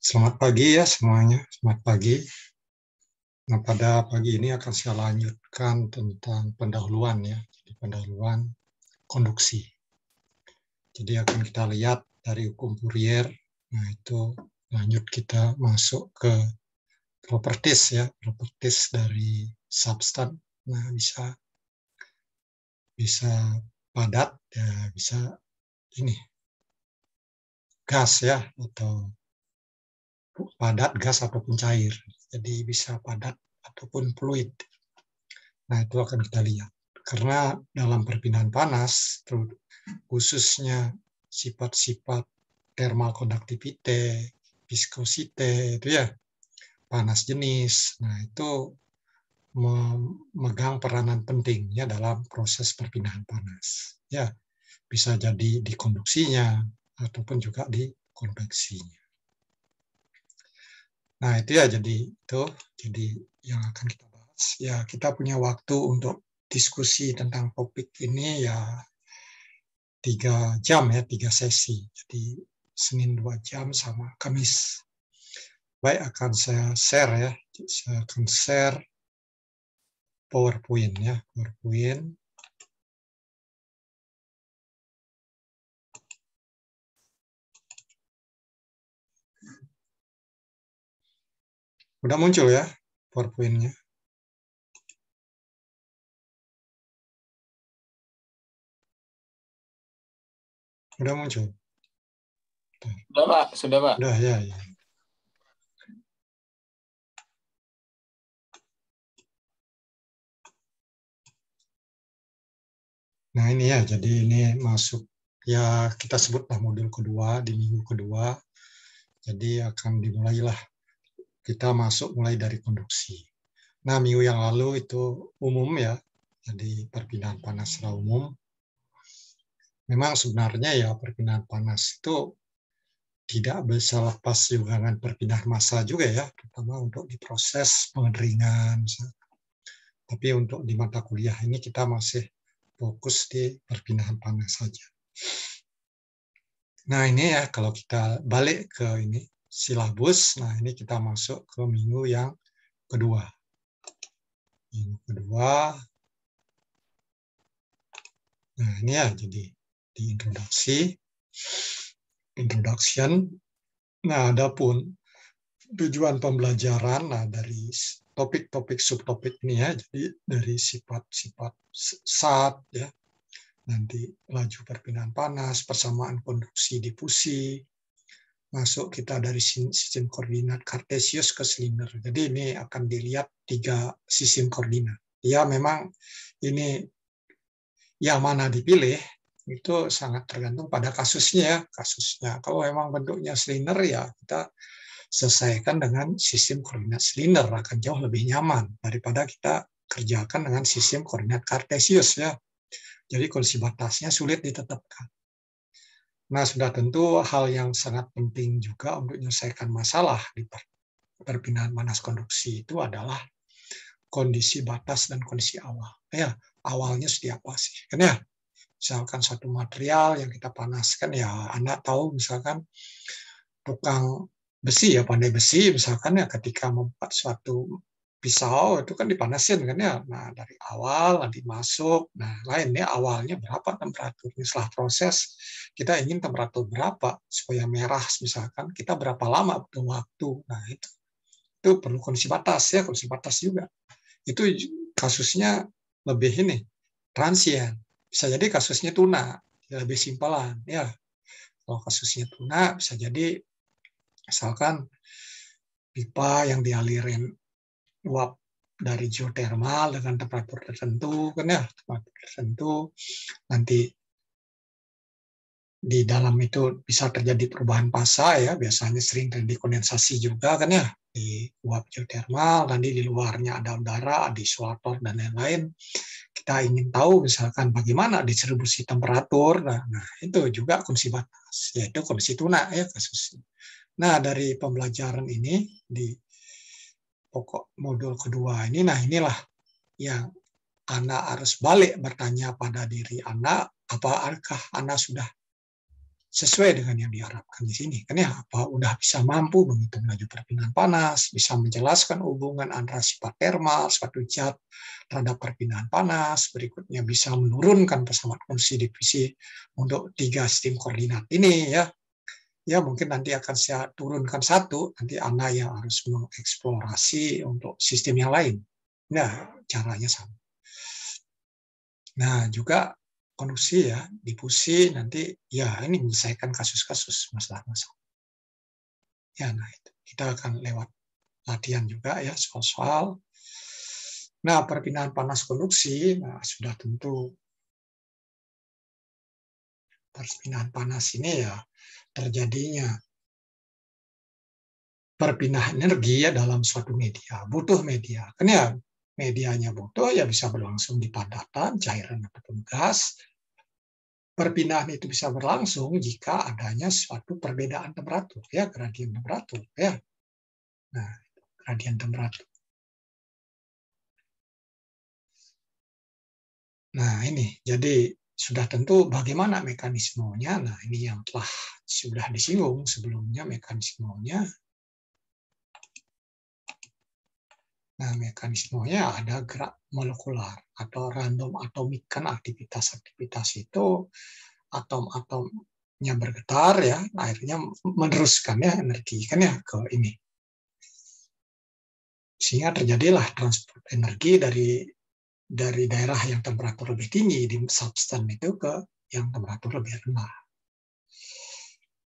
Selamat pagi ya semuanya, selamat pagi. Nah, pada pagi ini akan saya lanjutkan tentang pendahuluan ya, jadi pendahuluan konduksi. Jadi akan kita lihat dari hukum Fourier, nah itu lanjut kita masuk ke properties ya, properties dari substan. Nah, bisa padat ya, bisa ini gas ya, atau padat, gas ataupun cair. Jadi bisa padat ataupun fluid. Nah, itu akan kita lihat. Karena dalam perpindahan panas, khususnya sifat-sifat thermal conductivity, viscosity, itu ya, panas jenis, nah itu memegang peranan penting ya dalam proses perpindahan panas. Ya, bisa jadi di konduksinya ataupun juga di konveksinya. Nah, itu ya, jadi yang akan kita bahas. Ya, kita punya waktu untuk diskusi tentang topik ini ya 3 jam ya, 3 sesi. Jadi Senin 2 jam sama Kamis. Baik, akan saya share ya. Saya akan share PowerPoint ya, PowerPoint. Udah muncul ya PowerPoint-nya. Udah muncul. Sudah Pak, sudah Pak. Udah ya, ya. Nah ini ya, jadi ini masuk ya kita sebutlah modul kedua di minggu kedua. Jadi akan dimulailah kita masuk mulai dari konduksi. Nah minggu yang lalu itu umum ya, jadi perpindahan panas secara umum. Memang sebenarnya ya perpindahan panas itu tidak bisa lepas juga dengan perpindahan massa juga ya, terutama untuk diproses pengeringan. Tapi untuk di mata kuliah ini kita masih fokus di perpindahan panas saja. Nah ini ya kalau kita balik ke ini silabus, nah ini kita masuk ke minggu yang kedua. Minggu kedua, nah ini ya jadi di introduction. Nah adapun tujuan pembelajaran, nah dari topik-topik subtopik ini ya, jadi dari sifat-sifat SAT ya, nanti laju perpindahan panas, persamaan konduksi difusi, masuk kita dari sistem koordinat Cartesius ke silinder. Jadi ini akan dilihat 3 sistem koordinat. Ya memang ini yang mana dipilih itu sangat tergantung pada kasusnya ya. Kasusnya kalau memang bentuknya silinder ya kita selesaikan dengan sistem koordinat silinder, akan jauh lebih nyaman daripada kita kerjakan dengan sistem koordinat Cartesius ya. Jadi kondisi batasnya sulit ditetapkan. Nah, sudah tentu hal yang sangat penting juga untuk menyelesaikan masalah di perpindahan panas konduksi itu adalah kondisi batas dan kondisi awal. Ya, awalnya seperti apa sih? Kan ya, misalkan satu material yang kita panaskan ya, Anda tahu misalkan tukang besi ya, pandai besi misalkan ya, ketika membuat suatu pisau itu kan dipanasin kan ya. Nah, dari awal nanti masuk. Nah, lainnya awalnya berapa temperaturnya, setelah proses kita ingin temperatur berapa supaya merah misalkan, kita berapa lama butuh waktu. Nah, itu perlu kondisi batas ya, kondisi batas juga. Itu kasusnya lebih ini transient. Bisa jadi kasusnya tuna, lebih simpelan ya. Kalau kasusnya tuna bisa jadi misalkan pipa yang dialirin uap dari geothermal dengan temperatur tertentu kan ya, temperatur tertentu nanti di dalam itu bisa terjadi perubahan fasa ya, biasanya sering terjadi kondensasi juga kan ya di uap geothermal, nanti di luarnya ada udara, ada isolator dan lain-lain. Kita ingin tahu misalkan bagaimana distribusi temperatur, nah itu juga kondisi batas, yaitu kondisi tuna ya kasusnya. Nah dari pembelajaran ini di pokok modul kedua ini, nah inilah yang Anda harus balik bertanya pada diri Anda, apakah Anda sudah sesuai dengan yang diharapkan di sini. Kan ya, apa udah bisa mampu menghitung laju perpindahan panas, bisa menjelaskan hubungan antara sifat termal suatu zat terhadap perpindahan panas, berikutnya bisa menurunkan pesawat kondisi divisi untuk 3 sistem koordinat ini ya. Ya mungkin nanti akan saya turunkan satu, nanti Anda yang harus mengeksplorasi untuk sistem yang lain. Nah, caranya sama. Nah, juga konduksi ya, difusi nanti ya ini menyelesaikan kasus-kasus masalah-masalah. Ya, nah itu kita akan lewat latihan juga ya soal-soal. Nah, perpindahan panas konduksi, nah sudah tentu perpindahan panas ini ya terjadinya perpindahan energi ya dalam suatu media, butuh media. Kan ya medianya butuh ya bisa berlangsung di padatan, cairan ataupun gas. Perpindahan itu bisa berlangsung jika adanya suatu perbedaan temperatur ya, gradien temperatur ya. Nah, gradien temperatur. Nah, ini jadi sudah tentu bagaimana mekanismenya. Nah, ini yang telah sudah disinggung sebelumnya mekanismenya. Nah, mekanismenya ada gerak molekular atau random atomik. Kan aktivitas-aktivitas itu atom-atomnya bergetar ya, akhirnya meneruskan ya energi kan ya ke ini. Sehingga terjadilah transport energi dari daerah yang temperatur lebih tinggi di substan itu ke yang temperatur lebih rendah.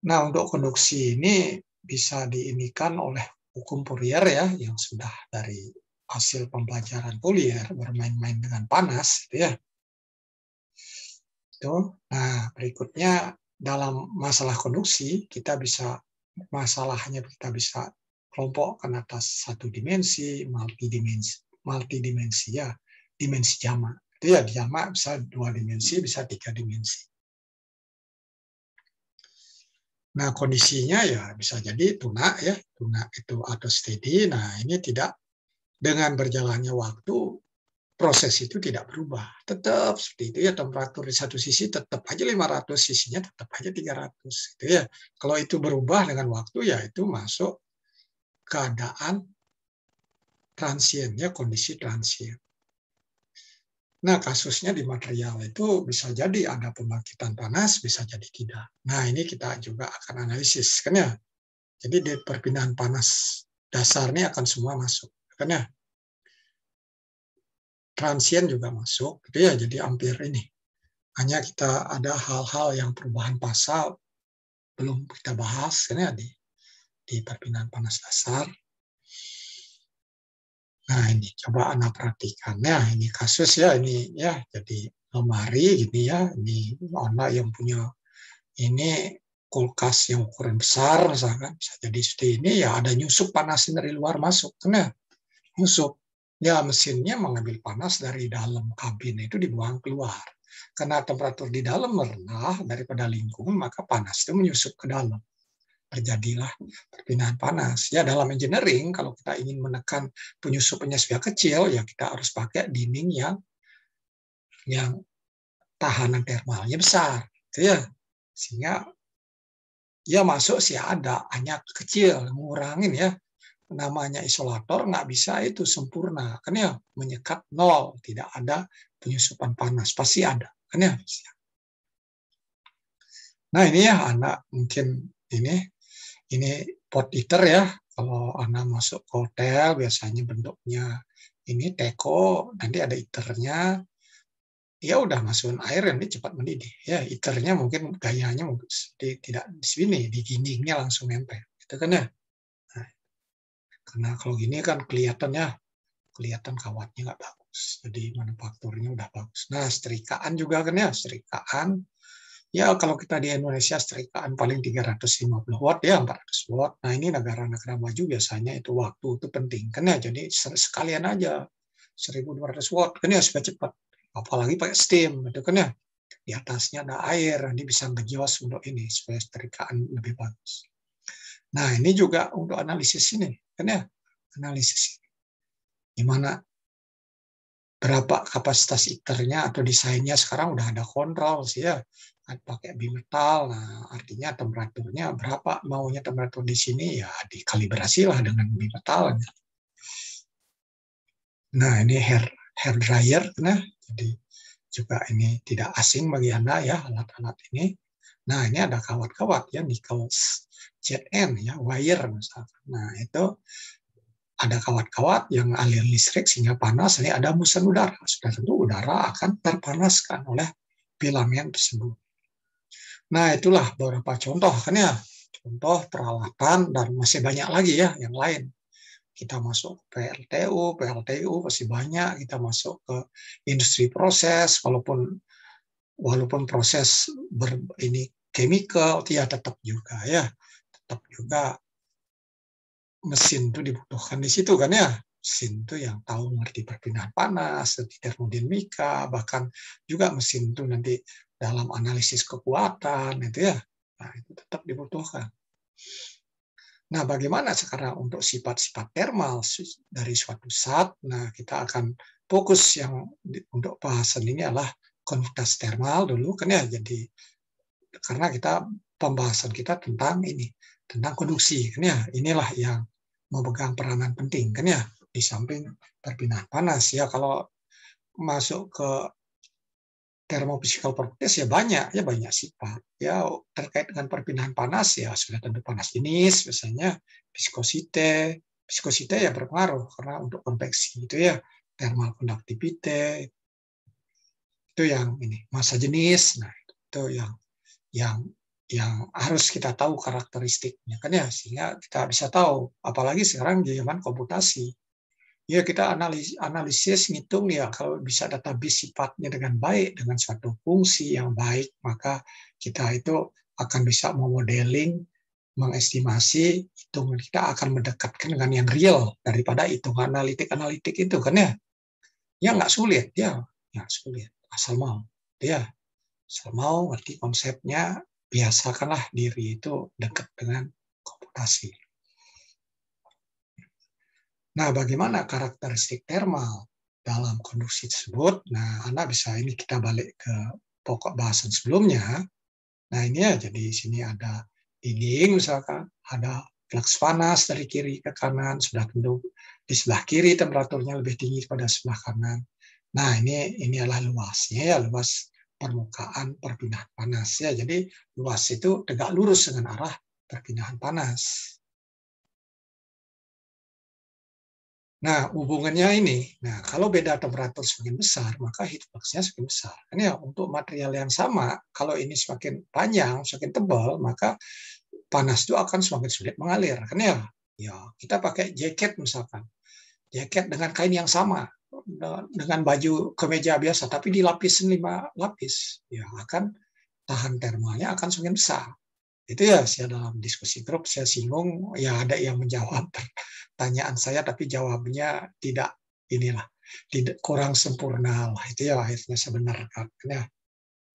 Nah, untuk konduksi ini bisa diinikan oleh hukum Fourier ya, yang sudah dari hasil pembelajaran kuliah bermain-main dengan panas, gitu ya. Nah, berikutnya dalam masalah konduksi masalahnya kita bisa kelompokkan atas satu dimensi, multidimensi ya, dimensi jamak. Itu ya jamak bisa 2 dimensi, bisa 3 dimensi. Nah, kondisinya ya bisa jadi tunak ya, tunak itu atau steady. Nah, ini tidak dengan berjalannya waktu proses itu tidak berubah. Tetap seperti itu ya, temperatur di satu sisi tetap aja 500, sisinya tetap aja 300 gitu ya. Kalau itu berubah dengan waktu ya itu masuk keadaan transient ya, kondisi transient. Nah, kasusnya di material itu bisa jadi ada pembangkitan panas, bisa jadi tidak. Nah, ini kita juga akan analisis kan ya. Jadi di perpindahan panas dasarnya akan semua masuk kan ya. Transient juga masuk gitu ya. Jadi hampir ini. Hanya kita ada hal-hal yang perubahan pasal belum kita bahas kan ya di perpindahan panas dasar. Nah, ini coba Anda perhatikan ya, ini kasus ya, ini ya, jadi lemari gini ya, ini Anda yang punya ini kulkas yang ukuran besar misalkan, bisa jadi seperti ini ya, ada nyusup panas dari luar masuk kan ya, nyusup. Ya, mesinnya mengambil panas dari dalam kabin itu dibuang keluar. Karena temperatur di dalam rendah daripada lingkungan, maka panas itu menyusup ke dalam. Terjadilah perpindahan panas. Ya, dalam engineering, kalau kita ingin menekan penyusupannya supaya kecil, ya kita harus pakai dinding yang tahanan termalnya besar. Gitu ya. Sehingga ya masuk sih ada, hanya kecil, ngurangin ya. Namanya isolator nggak bisa itu sempurna. Kan ya, menyekat nol, tidak ada penyusupan panas. Pasti ada. Kan ya. Nah, ini ya, anak mungkin ini pot heater ya. Kalau Anda masuk ke hotel, biasanya bentuknya ini teko, nanti ada heaternya. Ya udah masukin air, nanti cepat mendidih. Ya, heaternya mungkin gayanya tidak di sini, di dindingnya langsung nempel. Itu kan ya. Nah, karena kalau gini kan kelihatan kawatnya nggak bagus. Jadi manufakturnya udah bagus. Nah, setrikaan juga kan ya, setrikaan. Ya, kalau kita di Indonesia setrikaan paling 350 watt ya, 400 watt. Nah, ini negara-negara maju biasanya itu waktu itu penting. Kan ya, jadi sekalian aja 1200 watt. Kan ya, supaya cepat. Apalagi pakai steam. Itu kan ya, di atasnya ada air. Ini bisa ngegios untuk ini, supaya setrikaan lebih bagus. Nah, ini juga untuk analisis ini. Kan ya, analisis ini. Gimana berapa kapasitas iternya atau desainnya sekarang udah ada kontrol sih ya, pakai bimetal. Nah, artinya temperaturnya berapa maunya temperatur di sini ya dikalibrasi lah dengan bimetal. Nah, ini hair dryer, nah, jadi juga ini tidak asing bagi Anda ya alat-alat ini. Nah, ini ada kawat-kawat ya, nikel ZN ya, wire misalkan. Nah, itu ada kawat-kawat yang alir listrik sehingga panas, ini ada hembusan udara. Sudah tentu udara akan terpanaskan oleh filamen tersebut. Nah, itulah beberapa contoh kan ya, contoh peralatan dan masih banyak lagi ya yang lain. Kita masuk ke PLTU masih banyak, kita masuk ke industri proses, walaupun proses ini chemical, ya tetap juga ya, tetap juga mesin itu dibutuhkan di situ kan ya. Mesin itu yang tahu mengerti perpindahan panas, termodinamika, bahkan juga mesin itu nanti dalam analisis kekuatan itu ya. Nah, itu tetap dibutuhkan. Nah, bagaimana sekarang untuk sifat-sifat termal dari suatu zat? Nah, kita akan fokus yang untuk bahasan ini adalah konduktasi termal dulu kan ya. Jadi karena pembahasan kita tentang ini, tentang konduksi kan ya. Inilah yang memegang peranan penting kan ya, di samping perpindahan panas ya. Kalau masuk ke thermophysical properties ya banyak sifat ya terkait dengan perpindahan panas ya sudah tentu panas jenis biasanya viskosite ya berpengaruh karena untuk konveksi itu ya thermal conductivity itu yang ini massa jenis. Nah itu yang yang harus kita tahu karakteristiknya kan ya sehingga kita bisa tahu apalagi sekarang di zaman komputasi. Ya kita analisis ngitung ya kalau bisa database sifatnya dengan baik dengan suatu fungsi yang baik maka kita itu akan bisa memodeling, mengestimasi hitungan kita akan mendekatkan dengan yang real daripada hitungan analitik itu kan ya. Ya nggak sulit ya sulit asal mau ya asal mau ngerti konsepnya biasakanlah diri itu dekat dengan komputasi. Nah, bagaimana karakteristik termal dalam konduksi tersebut? Nah, Anda bisa ini kita balik ke pokok bahasan sebelumnya. Nah, ini ya, jadi sini ada dinding misalkan, ada flux panas dari kiri ke kanan, sudah tentu di sebelah kiri temperaturnya lebih tinggi pada sebelah kanan. Nah, ini adalah luasnya ya, luas permukaan perpindahan panas ya. Jadi luas itu tegak lurus dengan arah perpindahan panas. Nah, hubungannya ini, nah kalau beda temperatur semakin besar, maka heat flux-nya semakin besar. Kan ya, untuk material yang sama, kalau ini semakin panjang, semakin tebal, maka panas itu akan semakin sulit mengalir. Kan ya, ya kita pakai jaket misalkan, jaket dengan kain yang sama, dengan baju kemeja biasa, tapi dilapisin 5 lapis, ya akan tahan termalnya akan semakin besar. Itu ya saya dalam diskusi grup saya singgung ya ada yang menjawab pertanyaan saya tapi jawabnya tidak kurang sempurna lah itu ya akhirnya saya benarkan ya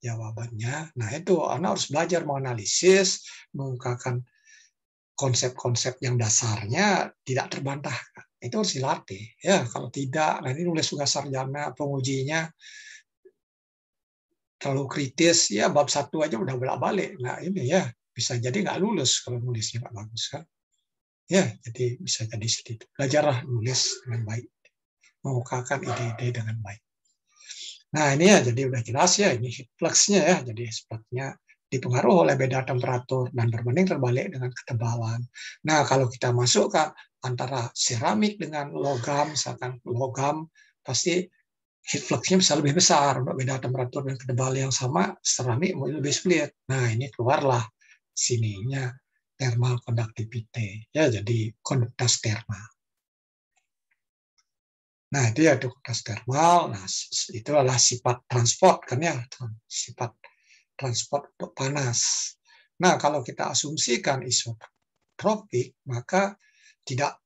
jawabannya. Nah itu Anda harus belajar menganalisis mengungkapkan konsep-konsep yang dasarnya tidak terbantahkan itu harus dilatih ya kalau tidak nanti nulis tugas sarjana pengujinya terlalu kritis ya bab 1 aja udah bolak-balik. Nah ini ya bisa jadi nggak lulus kalau nulisnya nggak bagus kan ya jadi bisa jadi seperti itu. Belajarlah nulis dengan baik mengukakan ide-ide dengan baik. Nah ini ya jadi udah jelas ya ini heat flux-nya ya jadi sebabnya dipengaruhi oleh beda temperatur dan berbanding terbalik dengan ketebalan. Nah kalau kita masukkan antara seramik dengan logam misalkan logam pasti heat flux-nya bisa lebih besar untuk beda temperatur dan ketebalan yang sama seramik lebih sulit. Nah ini keluarlah sininya thermal conductivity ya jadi konduktas termal. Nah itu ya konduktas termal. Nah itu adalah sifat transport kan ya sifat transport untuk panas. Nah kalau kita asumsikan isotropik maka tidak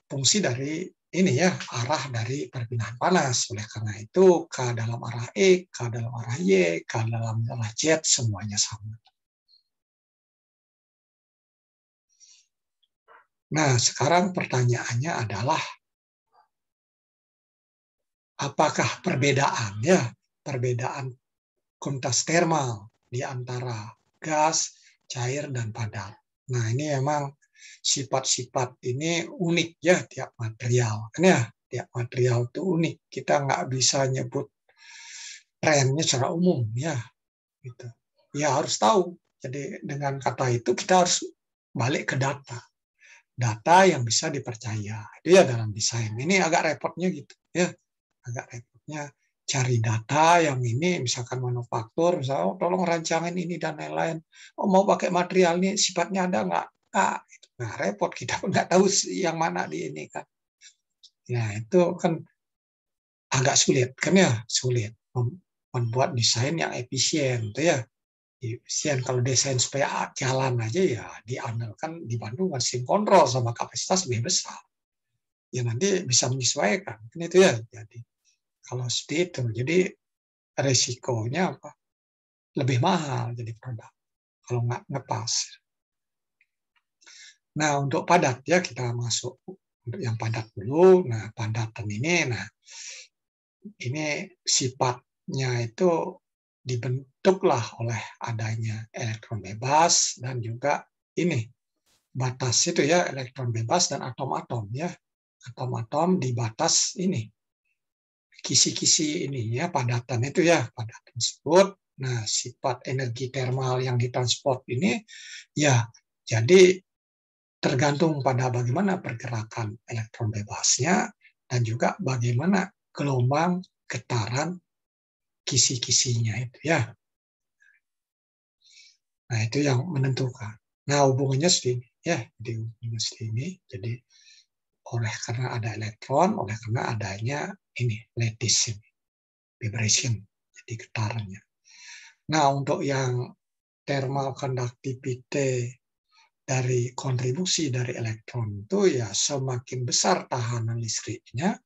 fungsi dari ini ya arah dari perpindahan panas. Oleh karena itu K dalam arah E, K dalam arah Y, K dalam arah Z semuanya sama. Nah sekarang pertanyaannya adalah apakah perbedaan kuantitas termal di antara gas, cair, dan padat. Nah, ini memang sifat-sifat ini unik ya tiap material. Kan ya, tiap material itu unik. Kita nggak bisa nyebut trennya secara umum ya. Gitu. Ya harus tahu. Jadi dengan kata itu kita harus balik ke data. Data yang bisa dipercaya. Itu ya dalam desain. Ini agak repotnya gitu ya. Agak repotnya cari data yang ini, misalkan manufaktur, misalnya oh, tolong rancangan ini dan lain-lain. Oh, mau pakai material ini sifatnya ada nggak? Nah, repot kita nggak tahu yang mana di ini kan. Ya itu kan agak sulit kan ya, sulit membuat desain yang efisien, tuh ya. Efisien kalau desain supaya jalan aja ya diandalkan di Bandung kan sinkronol sama kapasitas lebih besar. Ya nanti bisa menyesuaikan, kan itu ya. Jadi kalau seperti itu, jadi resikonya apa? Lebih mahal jadi produk kalau nggak ngepas. Nah untuk padat ya kita masuk untuk yang padat dulu. Nah padatan ini sifatnya itu dibentuklah oleh adanya elektron bebas dan juga ini batas itu ya elektron bebas dan atom-atom ya atom-atom di batas ini kisi-kisi ini ya padatan itu ya padatan tersebut. Nah sifat energi termal yang ditransport ini ya jadi tergantung pada bagaimana pergerakan elektron bebasnya dan juga bagaimana gelombang getaran kisi-kisinya itu ya. Nah itu yang menentukan. Nah hubungannya seperti ini ya, jadi hubungannya seperti ini. Jadi oleh karena ada elektron, oleh karena adanya ini lattice ini, vibration, jadi getarannya. Nah untuk yang thermal conductivity dari kontribusi dari elektron itu ya semakin besar tahanan listriknya,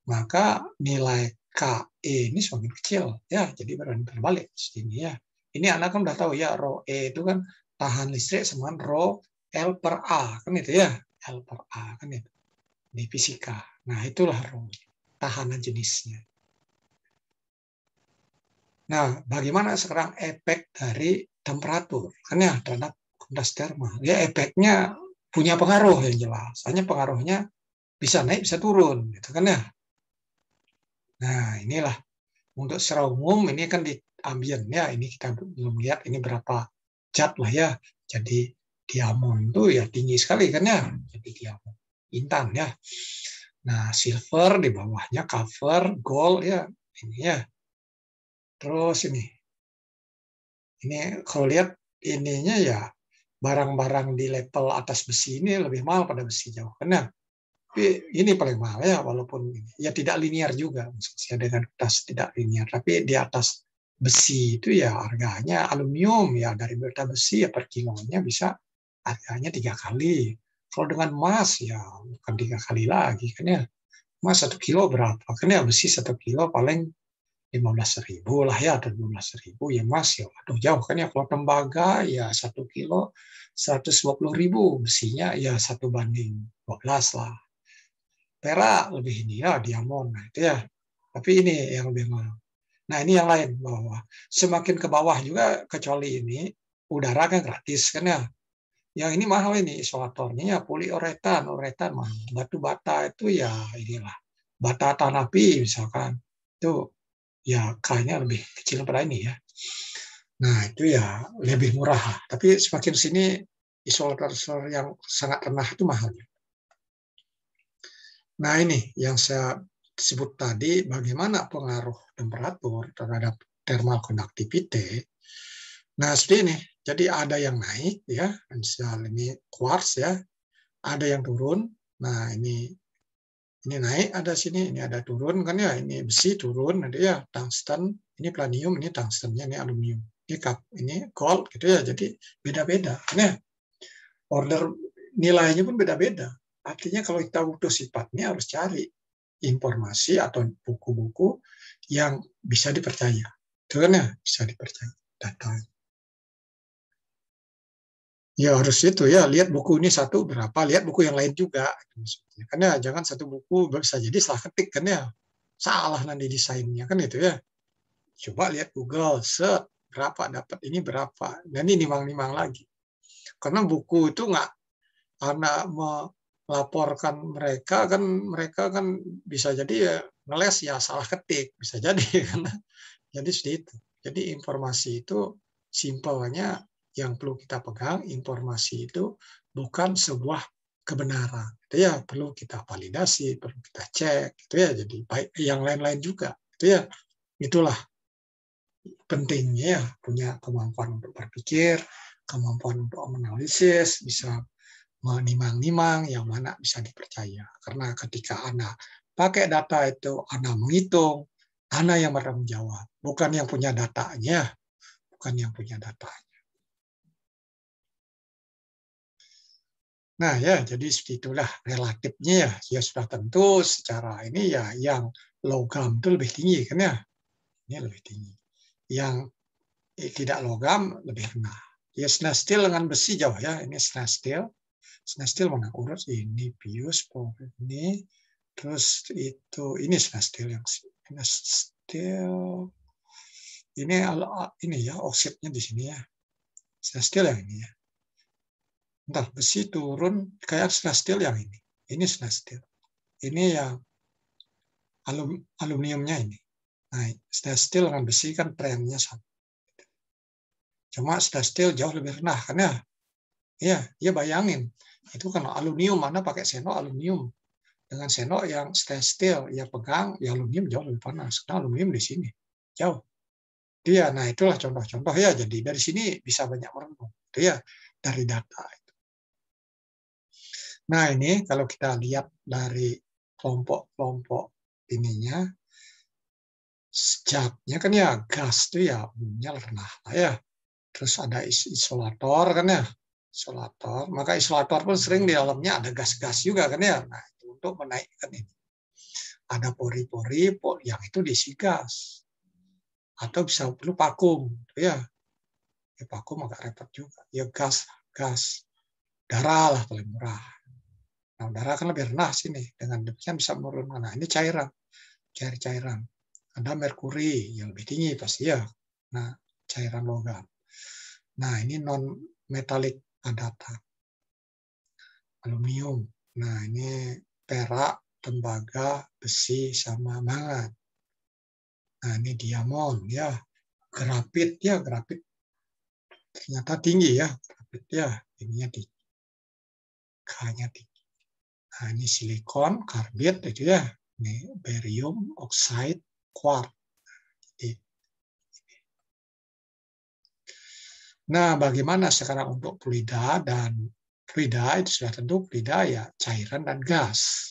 maka nilai KE ini semakin kecil ya. Jadi berbalik sini ya. Ini anak kan udah tahu ya rho E itu kan tahan listrik sama rho L per A kan itu ya. L per A kan itu di fisika. Nah itulah rho tahanan jenisnya. Nah bagaimana sekarang efek dari temperatur kan ya terhadap kuantitas termal. Ya efeknya punya pengaruh yang jelas. Hanya pengaruhnya bisa naik bisa turun gitu kan ya. Nah inilah untuk secara umum ini kan di ambien ya ini kita belum lihat ini berapa zat lah ya. Jadi diamond itu ya tinggi sekali kan ya. Jadi diamond intan ya. Nah silver di bawahnya cover gold ya ini ya. Terus ini kalau lihat ininya ya barang-barang di level atas besi ini lebih mahal pada besi jauh kan ya. Tapi ini paling mahal ya walaupun ya tidak linear juga maksudnya dengan tas tidak linear tapi di atas besi itu ya harganya aluminium ya dari beta besi ya per kilonya bisa harganya 3 kali. Kalau dengan emas ya bukan 3 kali lagi kan ya. Emas 1 kilo berapa kan ya besi 1 kilo paling 15.000 lah ya atau 12.000 ya emas ya aduh jauh kan ya. Kalau tembaga ya 1 kilo 120.000 besinya ya 1:12 lah. Perak lebih ini ya diamond nah itu ya tapi ini yang lebih mahal. Nah ini yang lain bahwa semakin ke bawah juga kecuali ini udara kan gratis kan ya yang ini mahal ini isolatornya ya poliuretan uretan mahal batu bata itu ya inilah bata tanapi misalkan itu ya kayaknya lebih kecil pada ini ya. Nah itu ya lebih murah tapi semakin sini isolator yang sangat rendah itu mahalnya. Nah ini yang saya sebut tadi bagaimana pengaruh temperatur terhadap thermal conductivity. Nah seperti ini, jadi ada yang naik ya, misal ini quartz ya, ada yang turun. Nah ini naik ada sini, ini ada turun kan ya, ini besi turun, ada ya tungsten, ini planium, ini tungstennya, ini aluminium, ini gold gitu ya. Jadi beda-beda. Nah order nilainya pun beda-beda. Artinya kalau kita butuh sifatnya harus cari informasi atau buku-buku yang bisa dipercaya. Itu kan ya, bisa dipercaya data. Ya harus itu ya, lihat buku ini satu berapa, lihat buku yang lain juga. Karena jangan satu buku bisa jadi salah ketik kan ya. salah nanti desainnya kan itu ya. Coba lihat Google, set berapa dapat ini berapa, dan ini nimang-nimang lagi. Karena buku itu nggak anak melaporkan mereka kan bisa jadi ya ngeles ya salah ketik bisa jadi karena jadi seperti itu. Jadi informasi itu simpelnya yang perlu kita pegang, informasi itu bukan sebuah kebenaran. Itu ya perlu kita validasi, perlu kita cek, itu ya. Jadi baik yang lain-lain juga. Itu ya itulah pentingnya ya punya kemampuan untuk berpikir, kemampuan untuk menganalisis, bisa menimang-nimang yang mana bisa dipercaya. Karena ketika Anda pakai data itu, Anda menghitung, Anda yang bertanggung jawab, bukan yang punya datanya, bukan yang punya datanya. Nah ya, jadi itulah relatifnya ya. Ya sudah tentu secara ini ya yang logam itu lebih tinggi kan ya. Ini lebih tinggi. Yang tidak logam lebih rendah. Ya stainless steel dengan besi jauh ya. Ini stainless steel. Stainless steel mana urut ini bius ini terus itu ini stainless steel yang stainless steel ini ya oksidnya di sini ya. Stainless steel yang ini ya. Entar besi turun kayak stainless steel yang ini. Ini stainless steel. Ini yang aluminiumnya ini. Nah, stainless steel dengan besi kan trennya sama. Cuma stainless steel jauh lebih rendah kan ya. Ya bayangin. Itu kan aluminium, mana pakai sendok aluminium. Dengan sendok yang stainless steel, ya pegang, ya aluminium jauh lebih panas. Karena aluminium di sini. Jauh. Dia, nah itulah contoh-contoh ya. Jadi dari sini bisa banyak merenung. Itu ya, dari data. Nah ini kalau kita lihat dari kelompok-kelompok ininya, zatnya kan ya gas itu ya umumnya rendah lah ya. Terus ada isolator kan ya, isolator. Maka isolator pun sering di dalamnya ada gas-gas juga kan ya. Nah itu untuk menaikkan ini. Ada pori-pori yang itu diisi gas. Atau bisa perlu vakum, ya. Ya vakum agak repot juga. Ya gas darah lah paling murah. Nah darah kan lebih rendah sini. Dengan demikian bisa menurunkan. Nah ini cairan, cairan. Ada merkuri yang lebih tinggi pasti ya. Nah cairan logam. Nah ini non metalik adata. Aluminium. Nah ini perak, tembaga, besi sama mangan. Nah ini diamond ya. Grafit ya, grafit ternyata tinggi ya. Grafit ya, ininya tinggi. K-nya tinggi. Nah ini silikon, karbit itu ya. Ini barium, oxide, quartz. Nah, bagaimana sekarang untuk fluida dan fluida itu sudah tentu fluida ya cairan dan gas.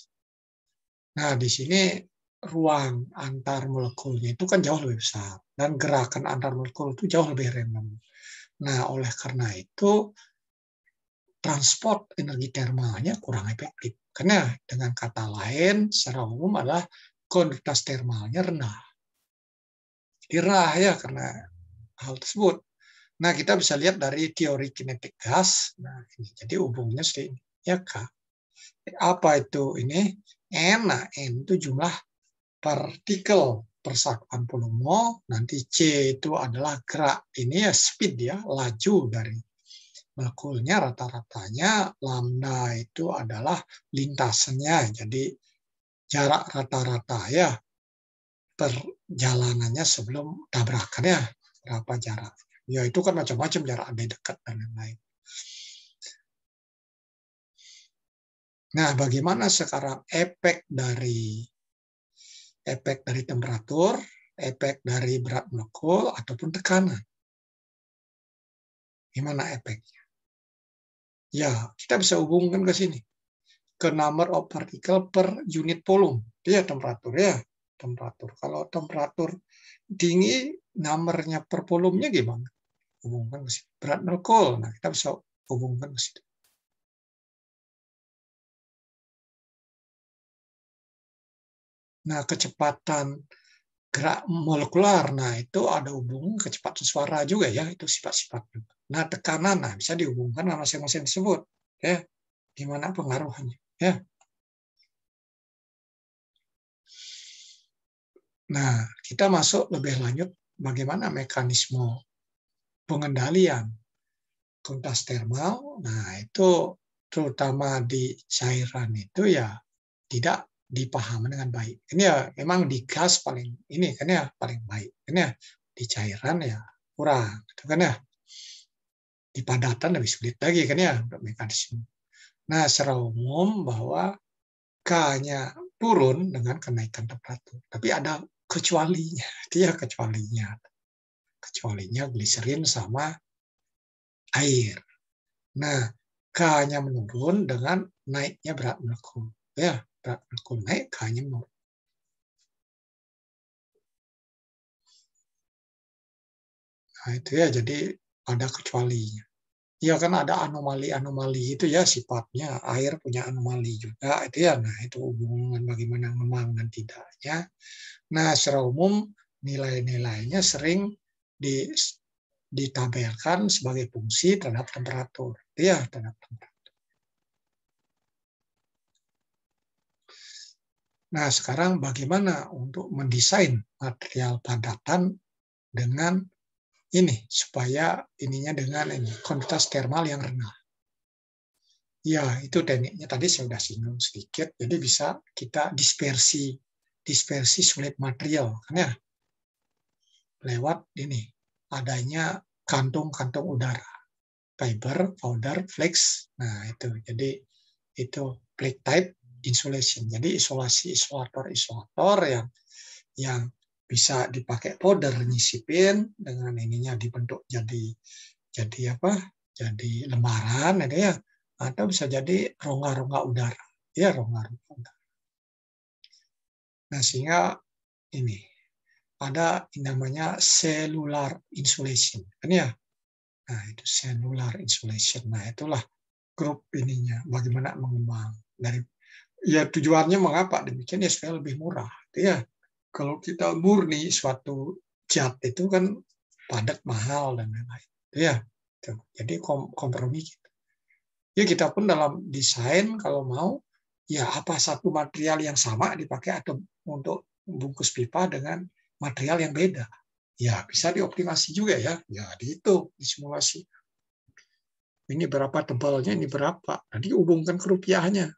Nah, di sini ruang antar molekulnya itu kan jauh lebih besar dan gerakan antar molekul itu jauh lebih random. Nah, oleh karena itu transport energi termalnya kurang efektif. Karena dengan kata lain secara umum adalah konduktivitas termalnya rendah. Jadi rendah ya karena hal tersebut. Nah, kita bisa lihat dari teori kinetik gas. Nah, ini. Jadi hubungannya seperti ini. Ya, Kak. Apa itu ini? N. Nah, N itu jumlah partikel per satuan volume. Nanti C itu adalah gerak. Ini ya speed ya, laju dari molekulnya rata-ratanya. Lambda itu adalah lintasannya. Jadi jarak rata-rata ya perjalanannya sebelum tabrakan ya. Berapa jarak? Ya itu kan macam-macam jarak ada dekat dan lain-lain. Nah, bagaimana sekarang efek dari temperatur, efek dari berat molekul ataupun tekanan? Gimana efeknya? Ya, kita bisa hubungkan ke sini. Ke number of particle per unit volume. Itu ya temperatur ya. Temperatur. Kalau temperatur tinggi, numbernya per volumenya gimana? Hubungkan ke sini. Berat molekul. Nah, kita bisa hubungkan ke situ. Nah, kecepatan gerak molekular, nah itu ada hubungan kecepatan suara juga ya, itu sifat-sifat juga. Nah, tekanan, nah bisa dihubungkan sama masing-masing tersebut. Ya, gimana pengaruhnya? Ya. Nah, kita masuk lebih lanjut bagaimana mekanisme pengendalian kualitas termal. Nah, itu terutama di cairan itu ya tidak dipahami dengan baik. Ini ya memang di gas paling ini kan ya paling baik. Ini ya di cairan ya kurang, gitu kan ya. Di padatan lebih sulit lagi kan ya untuk mekanisme. Nah, secara umum bahwa K-nya turun dengan kenaikan temperatur, tapi ada kecualinya. Dia kecualinya. Kecualinya gliserin sama air. Nah, K-nya menurun dengan naiknya berat molekul. Ya, berat molekul naik, K-nya menurun. Nah, itu ya, jadi ada kecualinya. Ya kan ada anomali-anomali itu ya sifatnya. Air punya anomali juga. Itu ya, nah itu hubungan bagaimana memang dan tidaknya. Nah, secara umum nilai-nilainya sering ditabelkan sebagai fungsi terhadap temperatur. Ya, terhadap temperatur. Nah, sekarang bagaimana untuk mendesain material padatan dengan ini supaya ininya dengan ini kuantitas termal yang rendah. Ya, itu tekniknya tadi saya sudah singgung sedikit. Jadi bisa kita dispersi sulit material kan ya lewat ini adanya kantung-kantung udara, fiber, powder, flex. Nah, itu. Jadi itu plate type insulation. Jadi isolasi isolator yang bisa dipakai powder nyisipin dengan ininya dibentuk jadi apa? Jadi lembaran ada ya atau bisa jadi rongga-rongga udara. Ya, rongga-rongga udara. Nah, sehingga ini ada yang namanya cellular insulation. Kan ya? Nah, itu cellular insulation. Nah, itulah grup ininya bagaimana mengembang dari ya tujuannya mengapa demikian ya supaya lebih murah. Ya, kalau kita murni suatu cat itu kan padat mahal dan lain-lain. Ya, jadi kompromi gitu. Ya kita pun dalam desain kalau mau ya apa satu material yang sama dipakai atau untuk bungkus pipa dengan material yang beda. Ya bisa dioptimasi juga ya. Ya dihitung, disimulasi. Ini berapa tebalnya, ini berapa. Nanti hubungkan ke rupiahnya.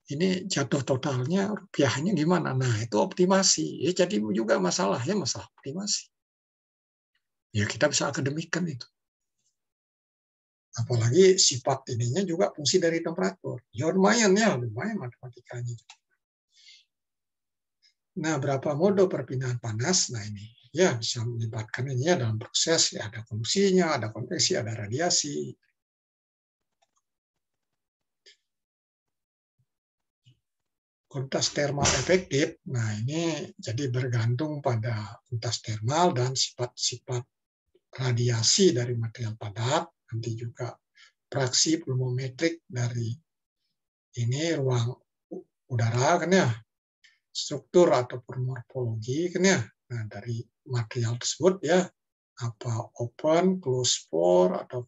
Ini jatuh totalnya, rupiahnya gimana. Nah itu optimasi. Ya jadi juga masalah optimasi. Ya kita bisa akademikan itu. Apalagi sifat ininya juga fungsi dari temperatur. Ya lumayan matematikanya. Nah, berapa mode perpindahan panas? Nah, ini ya bisa melibatkan ini ya dalam proses ya ada konduksinya, ada konveksi, ada radiasi. Kuantitas termal efektif. Nah, ini jadi bergantung pada kuantitas termal dan sifat-sifat radiasi dari material padat, nanti juga fraksi volumetrik dari ini ruang udara kan ya, struktur ataupun morfologi kan ya. Nah, dari material tersebut ya apa open, close pore atau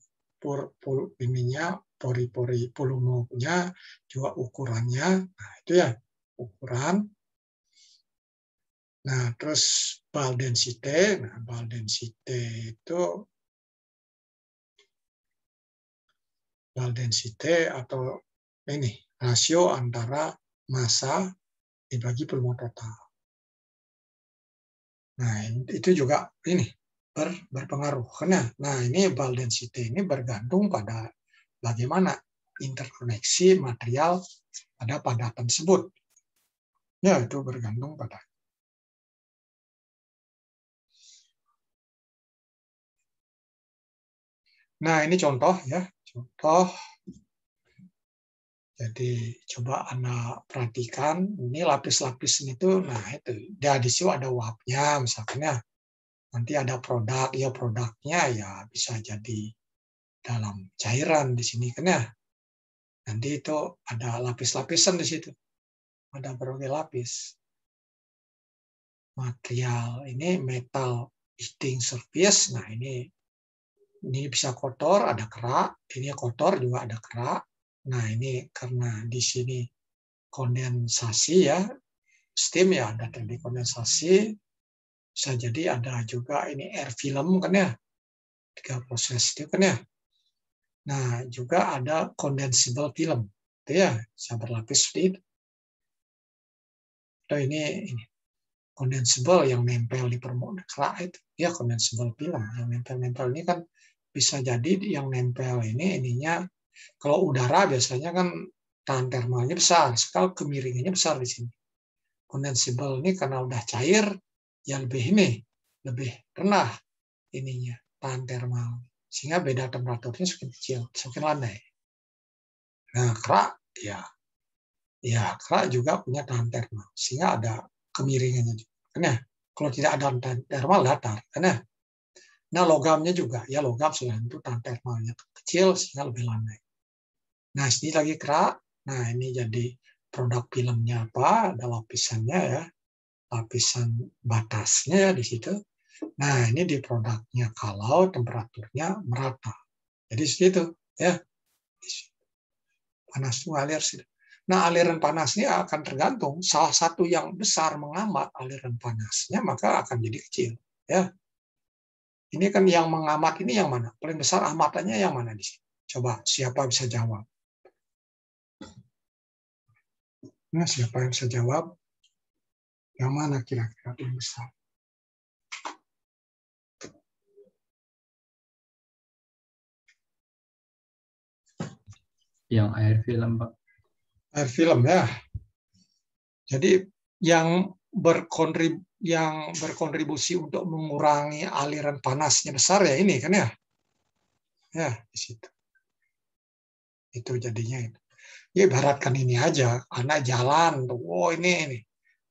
ininya pori-pori volumenya juga ukurannya. Nah, itu ya ukuran. Nah, terus bal density. Nah, bal density itu atau ini rasio antara massa dibagi volume total. Nah, itu juga ini berpengaruh. Nah, ini bal density ini bergantung pada bagaimana interkoneksi material pada padatan tersebut. Ya, itu bergantung pada. Nah, ini contoh ya. Contoh. Jadi coba Anda perhatikan, ini lapis-lapis itu, nah itu, di situ ada uapnya misalkan ya. Nanti ada produk, ya produknya ya bisa jadi dalam cairan di sini kan ya. Nanti itu ada lapis-lapisan di situ. Ada berbagai lapis. Material ini metal heating surface. Nah ini bisa kotor, ada kerak. Ini kotor juga ada kerak. Nah ini karena di sini kondensasi ya, steam ya ada teknik kondensasi, bisa jadi ada juga ini air film kan ya, 3 proses itu kan ya. Nah juga ada condensable film, itu ya bisa berlapis seperti itu. Nah, ini condensable yang nempel di permukaan kerak itu, ya condensable film yang nempel-nempel ini kan bisa jadi yang nempel ini ininya kalau udara biasanya kan tahan termalnya besar, sekali kemiringannya besar di sini. Condensable ini karena udah cair, ya lebih rendah ininya tahan termal, sehingga beda temperaturnya semakin kecil, semakin landai. Nah kerak kerak juga punya tahan termal, sehingga ada kemiringannya juga. Kan ya? Kalau tidak ada tahan termal datar, kan ya? Nah logamnya juga, ya logam selain itu tahan termalnya kecil sehingga lebih landai. Nah ini lagi kerak. Nah ini jadi produk filmnya apa? Ada lapisannya ya, lapisan batasnya ya di situ. Nah ini di produknya kalau temperaturnya merata. Jadi seperti itu ya. Panas itu ngalir sih. Nah aliran panasnya akan tergantung. Salah satu yang besar mengamat aliran panasnya maka akan jadi kecil. Ya. Ini kan yang mengamat ini yang mana? Paling besar amatannya yang mana di sini? Coba siapa bisa jawab? Nah, siapa yang bisa jawab? Yang mana kira-kira paling besar? Yang air film, Pak. Air film ya. Jadi yang berkontribusi untuk mengurangi aliran panasnya besar ya ini kan ya. Ya, di situ. Itu jadinya itu. Ya ibaratkan ini aja, anak jalan, oh ini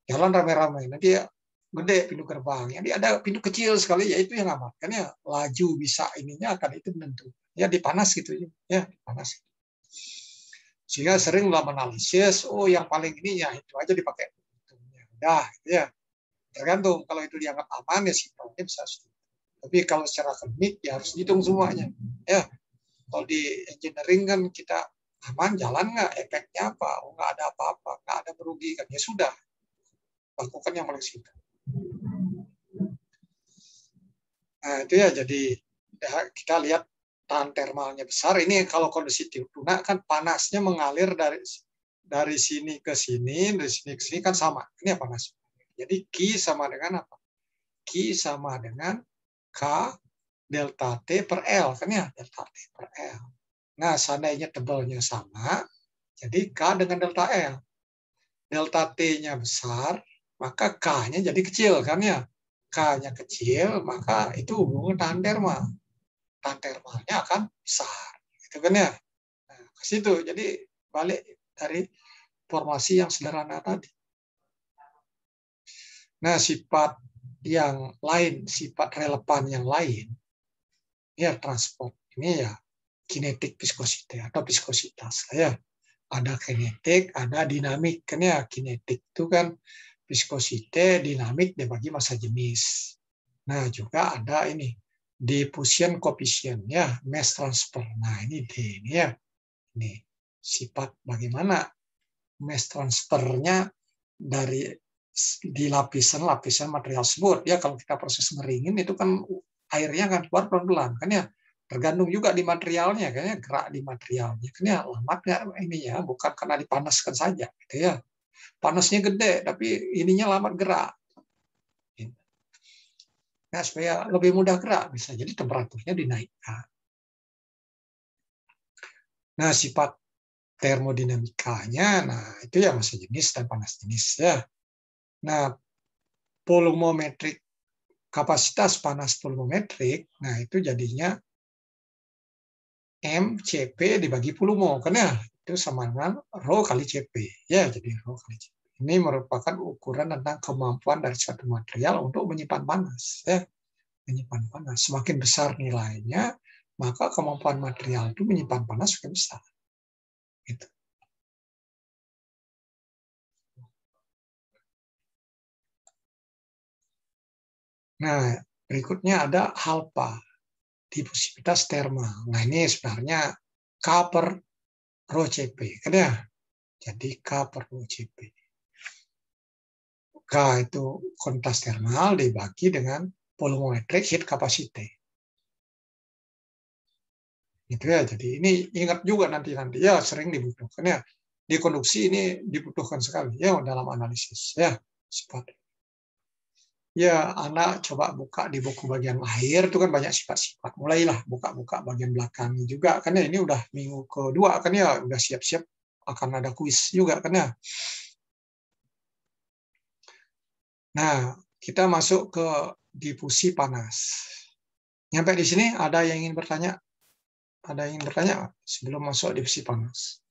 jalan rame-rame, nanti ya gede pintu gerbang, jadi ada pintu kecil sekali, ya itu yang amat, kan ya laju bisa ininya akan itu menentu, ya dipanas gitu ya, dipanas. Sehingga sering dalam analisis, oh yang paling ini ya itu aja dipakai, udah, ya tergantung kalau itu dianggap aman ya sifatnya bisa. Tapi kalau secara akademik ya harus dihitung semuanya, ya. Kalau di engineering kan kita aman, jalan nggak, efeknya apa, oh, nggak ada apa-apa, nggak ada merugikan, ya sudah, lakukan yang paling simpel. Nah itu ya jadi ya, kita lihat tahan termalnya besar. Ini kalau kondisi tuna kan panasnya mengalir dari sini ke sini, dari sini ke sini kan sama. Ini ya panas. Jadi Q sama dengan apa? Q sama dengan K delta T per L kan ya, delta T per L. Nah, seandainya tebalnya sama, jadi K dengan delta L. Delta T-nya besar, maka K-nya jadi kecil kan ya. K-nya kecil, maka itu hubungan tahan termal. Tahan termalnya akan besar. Gitu kan ya. Nah, ke situ. Jadi balik dari formasi yang sederhana tadi. Nah, sifat yang lain, sifat relevan yang lain, ya transport ini ya kinetik viskositas atau viskositas ya. Ada kinetik, ada dinamik kan ya. Kinetik itu kan viskositas, dinamik dibagi massa jenis. Nah, juga ada ini diffusion coefficient ya, mass transfer. Nah, ini D ini ya. Ini sifat bagaimana mass transfernya dari di lapisan material tersebut. Ya, kalau kita proses ngeringin itu kan airnya kan keluar pelan-pelan kan ya. Tergantung juga di materialnya, kayaknya gerak di materialnya. Kan ya, lambat nggak ini ya, bukan karena dipanaskan saja, gitu ya. Panasnya gede, tapi ininya lambat gerak. Nah, supaya lebih mudah gerak, bisa jadi temperaturnya dinaikkan. Nah, sifat termodinamikanya, nah itu ya massa jenis dan panas jenis ya. Nah, volumetric kapasitas panas volumetrik, nah itu jadinya MCP dibagi volume, karena itu sama dengan rho kali CP. Ya, jadi rho kali CP. Ini merupakan ukuran tentang kemampuan dari suatu material untuk menyimpan panas. Ya, menyimpan panas. Semakin besar nilainya, maka kemampuan material itu menyimpan panas semakin besar. Gitu. Nah, berikutnya ada halpa, difusivitas termal. Nah, ini sebenarnya K per rho CP, kan ya? Jadi K per rho CP. K itu kuantitas termal dibagi dengan volumetric heat capacity. Gitu ya. Jadi ini ingat juga nanti ya sering dibutuhkan ya. Di konduksi ini dibutuhkan sekali ya dalam analisis ya. Sifat. Ya, anak coba buka di buku bagian akhir itu kan banyak sifat-sifat. Mulailah buka-buka bagian belakang juga kan ya, ini udah minggu kedua kan ya, udah siap-siap akan ada kuis juga kan ya. Nah, kita masuk ke difusi panas. Nyampe di sini ada yang ingin bertanya? Ada yang ingin bertanya sebelum masuk difusi panas?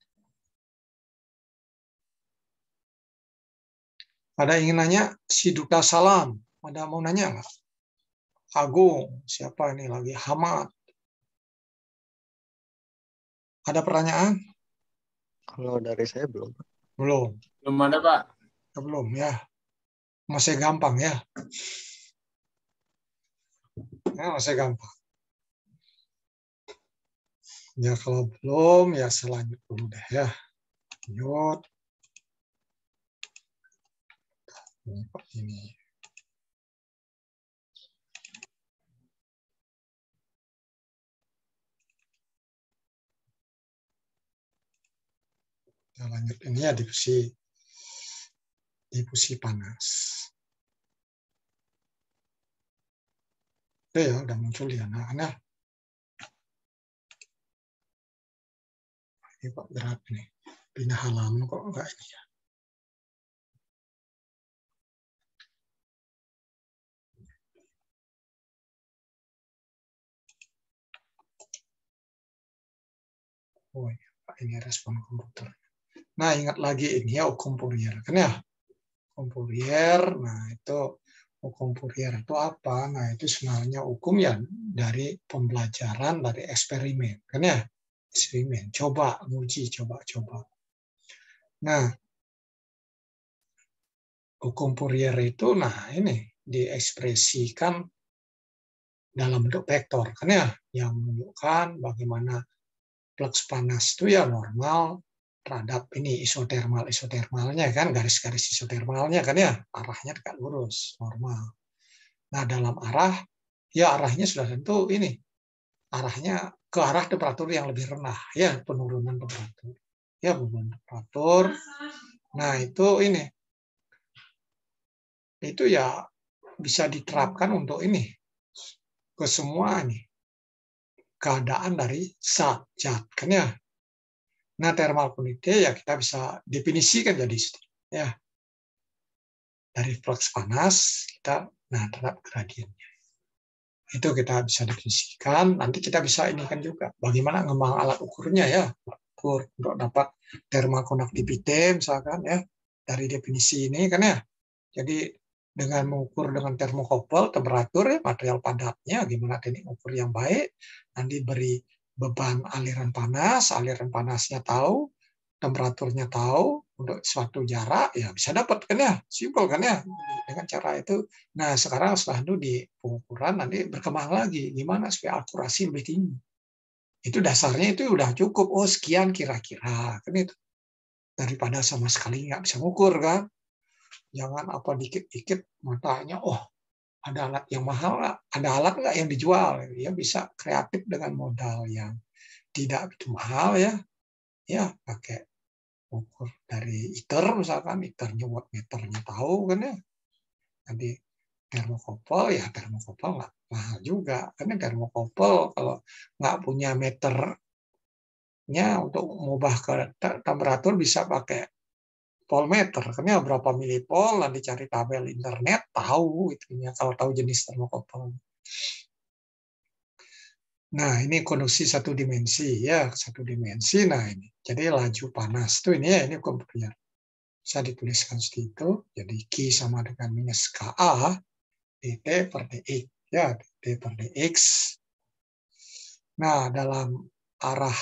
Ada yang ingin nanya? Si Duta Salam, ada mau nanya nggak? Agung, siapa ini lagi? Hamad. Ada pertanyaan? Kalau dari saya belum. Belum. Belum ada, Pak. Belum ya. Masih gampang ya. Ya, masih gampang. Ya kalau belum ya selanjut dulu deh ya. Lanjut. Ini. Ya, lanjut ini ya difusi panas. Oke ya, udah muncul di anak-anak. Ini kok berat nih. Pindah halaman kok enggak ini ya. Oh ya, ini respon komputer. Nah, ingat lagi ini ya hukum Fourier kan ya. Hukum Fourier, nah itu hukum Fourier itu apa? Nah, itu sebenarnya hukum ya dari pembelajaran, dari eksperimen kan ya. Eksperimen, coba nguji, coba. Nah, hukum Fourier itu, nah ini diekspresikan dalam bentuk vektor kan ya, yang menunjukkan bagaimana flux panas itu ya normal terhadap ini isotermalnya kan, garis-garis isotermalnya kan ya, arahnya tegak lurus normal. Nah, dalam arah ya arahnya sudah tentu ini arahnya ke arah temperatur yang lebih rendah ya, penurunan temperatur. Ya, penurunan temperatur. Nah, itu ya bisa diterapkan untuk ini ke semua nih keadaan dari zat kan ya. Nah, thermal quantity ya kita bisa definisikan jadi ya dari flux panas kita terhadap gradiennya. Itu kita bisa definisikan. Nanti kita bisa ini kan juga bagaimana ngembang alat ukurnya ya, ukur untuk dapat thermal conductivity misalkan ya dari definisi ini kan ya. Jadi dengan mengukur dengan termokouple temperatur ya, material padatnya, gimana teknik ukur yang baik, nanti beri beban aliran panasnya tahu, temperaturnya tahu, untuk suatu jarak ya bisa dapat kan ya, simpel kan ya dengan cara itu. Nah sekarang setelah itu di pengukuran nanti berkembang lagi gimana supaya akurasi lebih tinggi. Itu dasarnya itu udah cukup, oh sekian kira-kira kan itu, daripada sama sekali nggak bisa mengukur kan. Jangan apa dikit-dikit matanya, oh ada alat yang mahal nggak? Ada alat nggak yang dijual? Ya bisa kreatif dengan modal yang tidak begitu mahal ya. Ya pakai ukur dari ITER misalkan, ITER-nya wattmeternya tahu kan ya. Nanti termokouple ya termokouple nggak mahal juga. Karena termokouple kalau nggak punya meternya untuk mengubah ke temperatur bisa pakai voltmeter, kan ya berapa milipol, nanti cari tabel internet, tahu itunya kalau tahu jenis termokouple. Nah, ini konduksi satu dimensi ya, satu dimensi. Nah, ini. Jadi laju panas tuh ini ya, ini komputer. Bisa dituliskan seperti itu. Jadi Q sama dengan minus KA dt per dx ya, dt per dx. Nah, dalam arah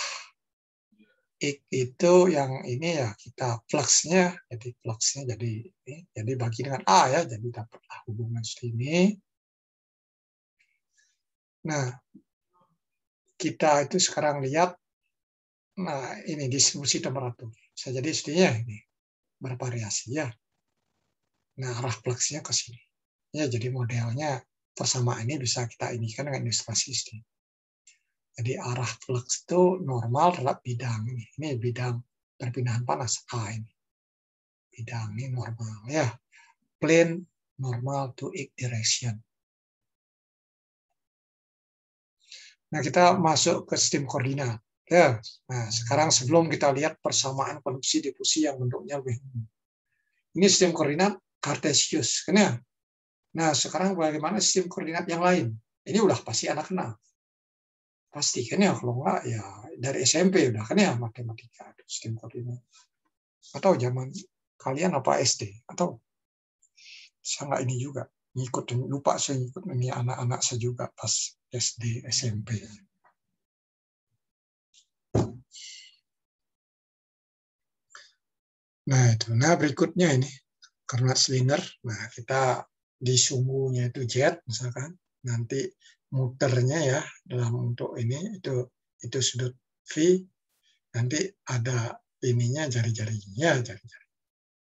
X itu yang ini ya kita fluxnya jadi bagi dengan A ya, jadi dapatlah hubungan seperti ini. Nah, kita itu sekarang lihat, nah ini distribusi temperatur. Bisa jadi sepertinya ini bervariasi ya. Nah, arah fluxnya ke sini. Ya, jadi modelnya persamaan ini bisa kita inikan dengan ilustrasi sini. Jadi arah flux itu normal terhadap bidang ini. Ini bidang perpindahan panas A ini. Bidang ini normal ya. Plane normal to X direction. Nah, kita masuk ke sistem koordinat. Ya. Nah, sekarang sebelum kita lihat persamaan konduksi difusi yang bentuknya lebih umum. Ini sistem koordinat Cartesius, kan ya? Nah, sekarang bagaimana sistem koordinat yang lain? Ini udah pasti anak kenal. Pasti kan ya, kalau enggak ya dari SMP udah kan ya matematika, sistem koordinat. Atau zaman kalian apa SD? Atau saya nggak ini juga. Ngikutin, lupa saya ngikut ini anak-anak saya juga pas SD, SMP. Nah, itu. Nah, berikutnya ini koordinat silinder. Nah, kita di sumbunya itu Z misalkan. Nanti muternya ya dalam untuk ini itu sudut V. Nanti ada ininya jari-jarinya, jari-jari.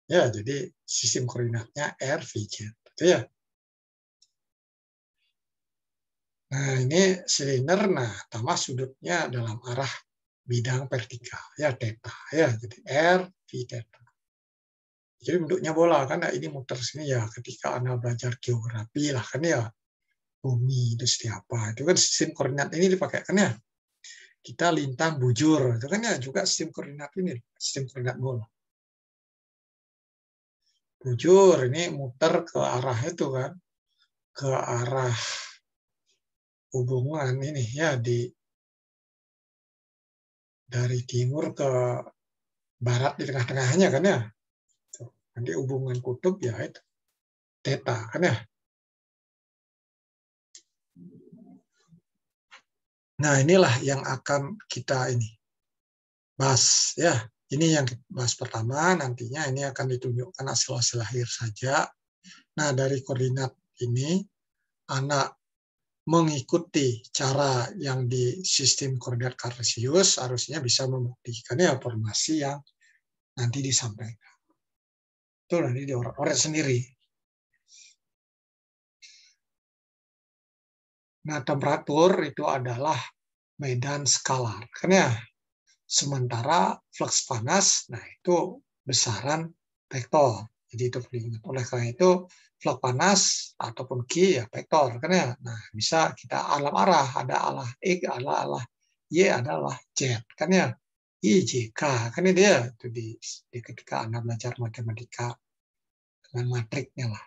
Ya, jadi sistem koordinatnya R, V, Z. Itu ya. Nah, ini silinder, nah, tambah sudutnya dalam arah bidang vertikal, ya, theta. Ya, jadi R, V, theta. Jadi bentuknya bola, kan? Nah, ini muter sini ya, ketika Anda belajar geografi lah, kan ya, bumi itu seperti apa. Itu kan sistem koordinat ini dipakai, kan ya. Kita lintang bujur, itu kan ya juga sistem koordinat ini, sistem koordinat bola. Bujur, ini muter ke arah itu kan, ke arah hubungan ini ya dari timur ke barat di tengah-tengahnya kan ya. Nanti hubungan kutub ya itu theta kan ya. Nah, inilah yang akan kita ini bahas ya. Ini yang kita bahas pertama, nantinya ini akan ditunjukkan hasil-hasil akhir saja. Nah, dari koordinat ini anak mengikuti cara yang di sistem koordinat Cartesius harusnya bisa membuktikan ya formasi yang nanti disampaikan. Itu nanti diorek-orek sendiri. Nah, temperatur itu adalah medan skalar. Kan ya? Sementara flux panas, nah itu besaran vektor. Jadi itu diingat. Oleh karena itu, flux panas ataupun Q ya vektor. Kan ya? Nah, bisa kita alam arah. Ada alah X, ada alah Y, ada alah Z. Kan ya? I, J, K. Kan ini dia. Itu di ketika Anda belajar matematika dengan matriknya lah.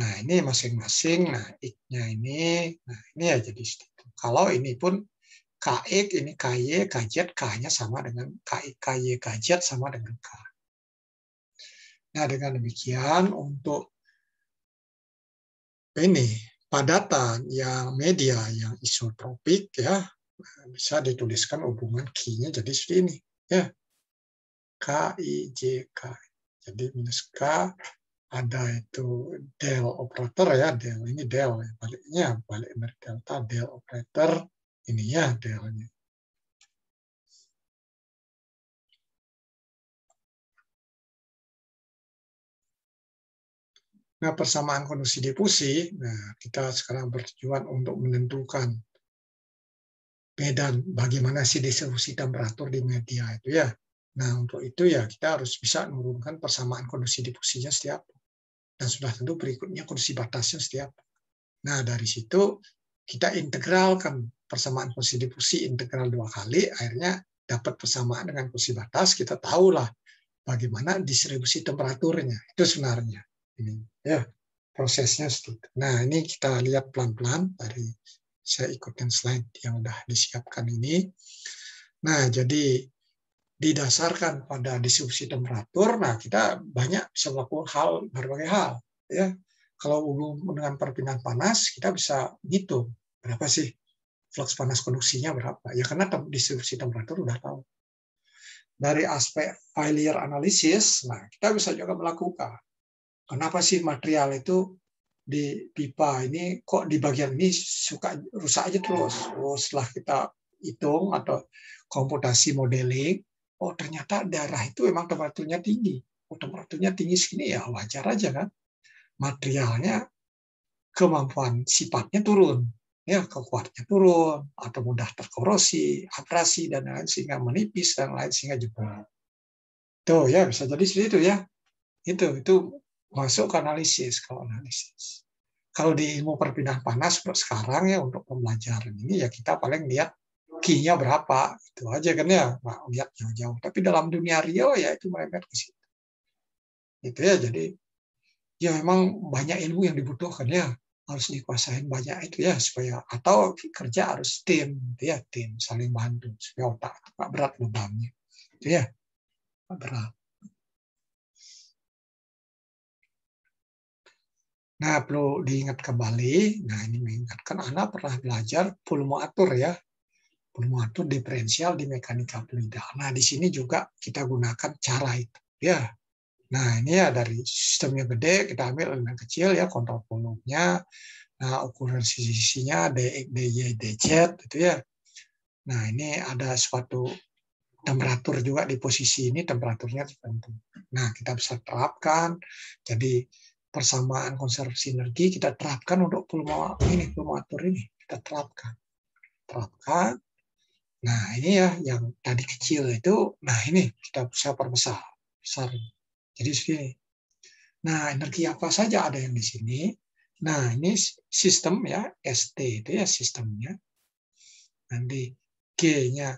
Nah, ini masing-masing. Nah, X-nya ini. Nah, ini ya jadi itu. Kalau ini pun KX, ini KY, KZ, K-nya sama dengan KX, KY, KZ sama dengan K. Nah, dengan demikian untuk ini padatan yang media yang isotropik ya bisa dituliskan hubungan Q-nya jadi seperti ini ya. K, I, J, K. Jadi minus K ada itu del operator ya, del ini del baliknya balik dari delta del operator ini ya delnya. Nah, persamaan konduksi difusi, nah kita sekarang bertujuan untuk menentukan medan bagaimana sih distribusi temperatur di media itu ya. Nah, untuk itu ya kita harus bisa menurunkan persamaan konduksi difusinya setiap. Dan sudah tentu berikutnya konduksi batasnya setiap. Nah, dari situ kita integralkan persamaan konduksi difusi integral 2 kali, akhirnya dapat persamaan dengan konduksi batas, kita tahulah bagaimana distribusi temperaturnya. Itu sebenarnya. Ini ya prosesnya seperti itu. Nah, ini kita lihat pelan-pelan dari saya ikutin slide yang udah disiapkan ini. Nah, jadi didasarkan pada distribusi temperatur, nah kita banyak bisa melakukan berbagai hal. Ya, kalau hubungan dengan perpindahan panas, kita bisa hitung berapa sih flux panas konduksinya berapa. Ya karena distribusi temperatur udah tahu. Dari aspek failure analysis, nah kita bisa juga melakukan. Kenapa sih material itu di pipa ini kok di bagian ini suka rusak aja terus. Setelah kita hitung atau komputasi modeling, oh ternyata darah itu memang temperaturnya tinggi. Oh temperaturnya tinggi segini ya wajar aja kan. materialnya kemampuan sifatnya turun, ya kekuatannya turun atau mudah terkorosi, abrasi dan lain sehingga menipis dan lain sehingga jebol. Tuh ya bisa jadi seperti itu ya. Itu masuk ke analisis kalau analisis. Kalau di ilmu perpindahan panas untuk sekarang ya untuk pembelajaran ini ya kita paling lihat Q-nya berapa itu aja kan ya, nggak lihat jauh-jauh. Tapi dalam dunia real ya itu merembet ke situ. Itu ya jadi ya memang banyak ilmu yang dibutuhkan ya harus dikuasain banyak itu ya supaya atau kerja harus tim gitu ya tim saling bantu supaya otak nggak berat bebannya itu ya nggak berat. Nah perlu diingat kembali, nah ini mengingatkan Anda pernah belajar pulmoatur ya, pulmoatur diferensial di mekanika fluida. Nah di sini juga kita gunakan cara itu ya. Nah ini ya dari sistemnya gede kita ambil elemen kecil ya kontrol volumenya. Nah, ukuran sisinya DX, DY, DZ itu ya. Nah, ini ada suatu temperatur juga di posisi ini temperaturnya tertentu. Nah, kita bisa terapkan. Jadi persamaan konservasi energi kita terapkan untuk pulmoatur ini kita terapkan. Nah, ini ya yang tadi kecil itu. Nah, ini kita bisa perbesar besar. Jadi segini. Nah, energi apa saja ada yang di sini. Nah, ini sistem ya, ST itu ya sistemnya. Nanti G-nya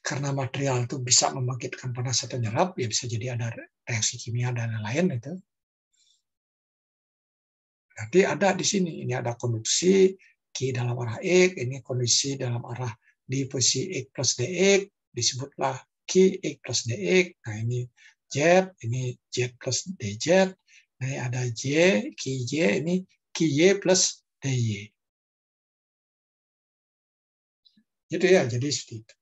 karena material itu bisa membangkitkan panas atau nyerap, ya bisa jadi ada reaksi kimia dan lain-lain itu. Nanti ada di sini, ini ada konduksi Q dalam arah X, ini kondisi dalam arah di posisi X plus DX, disebutlah Q X plus DX. Nah ini Z, ini Z plus DZ. Nah ini ada J, QJ, ini QY plus DY. Gitu ya, jadi seperti itu.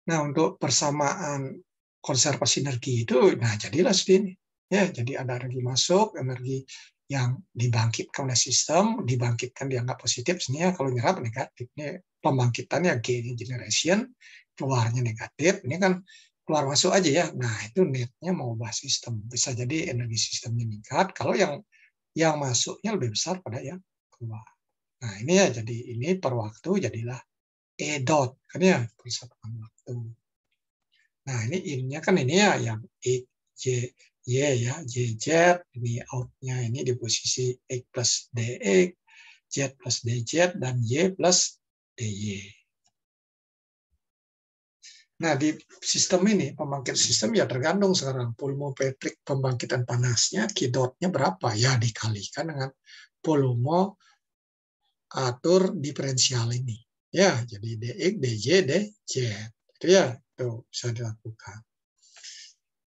Nah, untuk persamaan konservasi energi itu, nah jadilah seperti ini. Ya, jadi ada energi masuk, energi yang dibangkitkan oleh sistem, dibangkitkan dianggap positif, sebenarnya kalau nyerap negatif. Ini pembangkitannya G generation, keluarnya negatif. Ini kan keluar masuk aja ya. Nah, itu netnya mengubah sistem. Bisa jadi energi sistemnya meningkat, kalau yang masuknya lebih besar pada yang keluar. Nah, ini ya, jadi ini per waktu jadilah E dot, kan ya, persatuan waktu. Nah, ini in-nya kan ini ya, yang X, Y, Y ya, JZ, ini out-nya ini di posisi X plus DX, Z plus DZ, dan Y plus DY. Nah, di sistem ini, pembangkit sistem ya tergantung sekarang volumetric pembangkitan panasnya, Q dot-nya berapa, ya dikalikan dengan volume atur diferensial ini. Ya, jadi DX, DY, DZ. Itu ya, itu bisa dilakukan.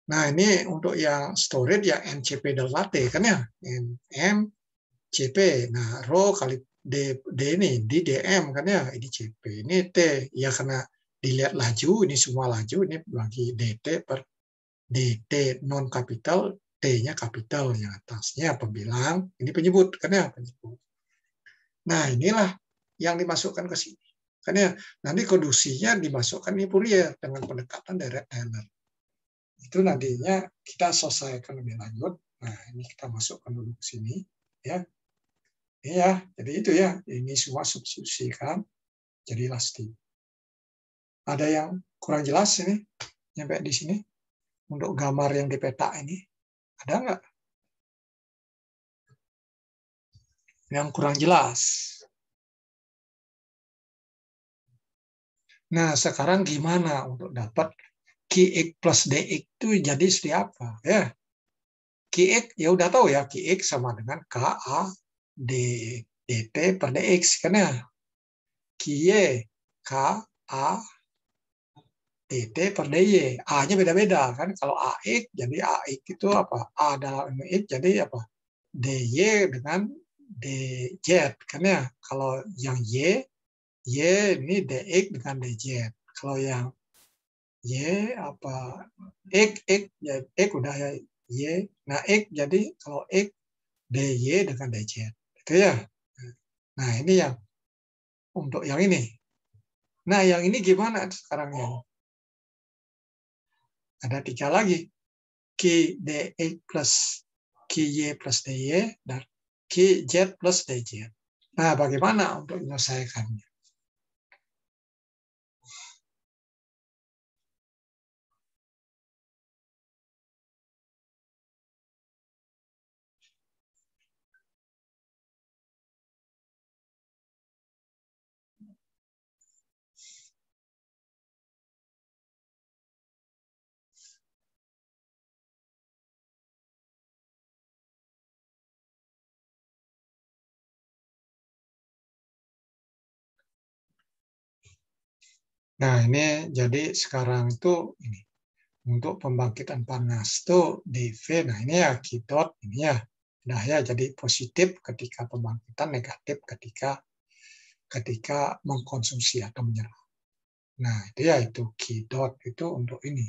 Nah, ini untuk yang storage ya NCP delta T kan ya, MCP. Nah, rho kali D ini, di DM kan ya, ini CP, ini T. Ya karena dilihat laju, ini semua laju, ini bagi DT per DT non kapital, T-nya kapital yang atasnya pembilang, ini penyebut kan ya, penyebut. Nah, inilah yang dimasukkan ke sini. Kan ya, nanti konduksinya dimasukkan di Fourier dengan pendekatan direct Taylor. Itu nantinya kita selesaikan lebih lanjut. Nah, ini kita masukkan dulu ke sini ya. Iya, jadi itu ya. Ini semua substitusikan jadi elastik. Ada yang kurang jelas ini sampai di sini untuk gambar yang di peta ini? Ada nggak? Yang kurang jelas. Nah, sekarang gimana untuk dapat QX plus DX itu jadi seperti apa? Ya, QX ya udah tahu ya, QX sama dengan KA DT per DX kan ya. QY KA DT per DY. A-nya beda-beda kan. Kalau AX jadi AX itu apa? A dalam X jadi apa? DY dengan DZ kan ya. Kalau yang Y ini DX dengan DZ. Kalau yang Y apa X ya X udah ya Y. Nah X jadi kalau X DY dengan DZ. Itu ya. Nah ini yang untuk yang ini Nah, yang ini gimana sekarang ya? Ada 3 lagi. QDX plus QY plus DY dan QZ plus DZ. Nah, bagaimana untuk menyelesaikannya? Nah, ini jadi sekarang itu ini untuk pembangkitan panas itu dV. Nah, ini ya Q dot ini ya. Nah, ya jadi positif ketika pembangkitan, negatif ketika mengkonsumsi atau menyerap. Nah, itu ya itu Q dot itu untuk ini.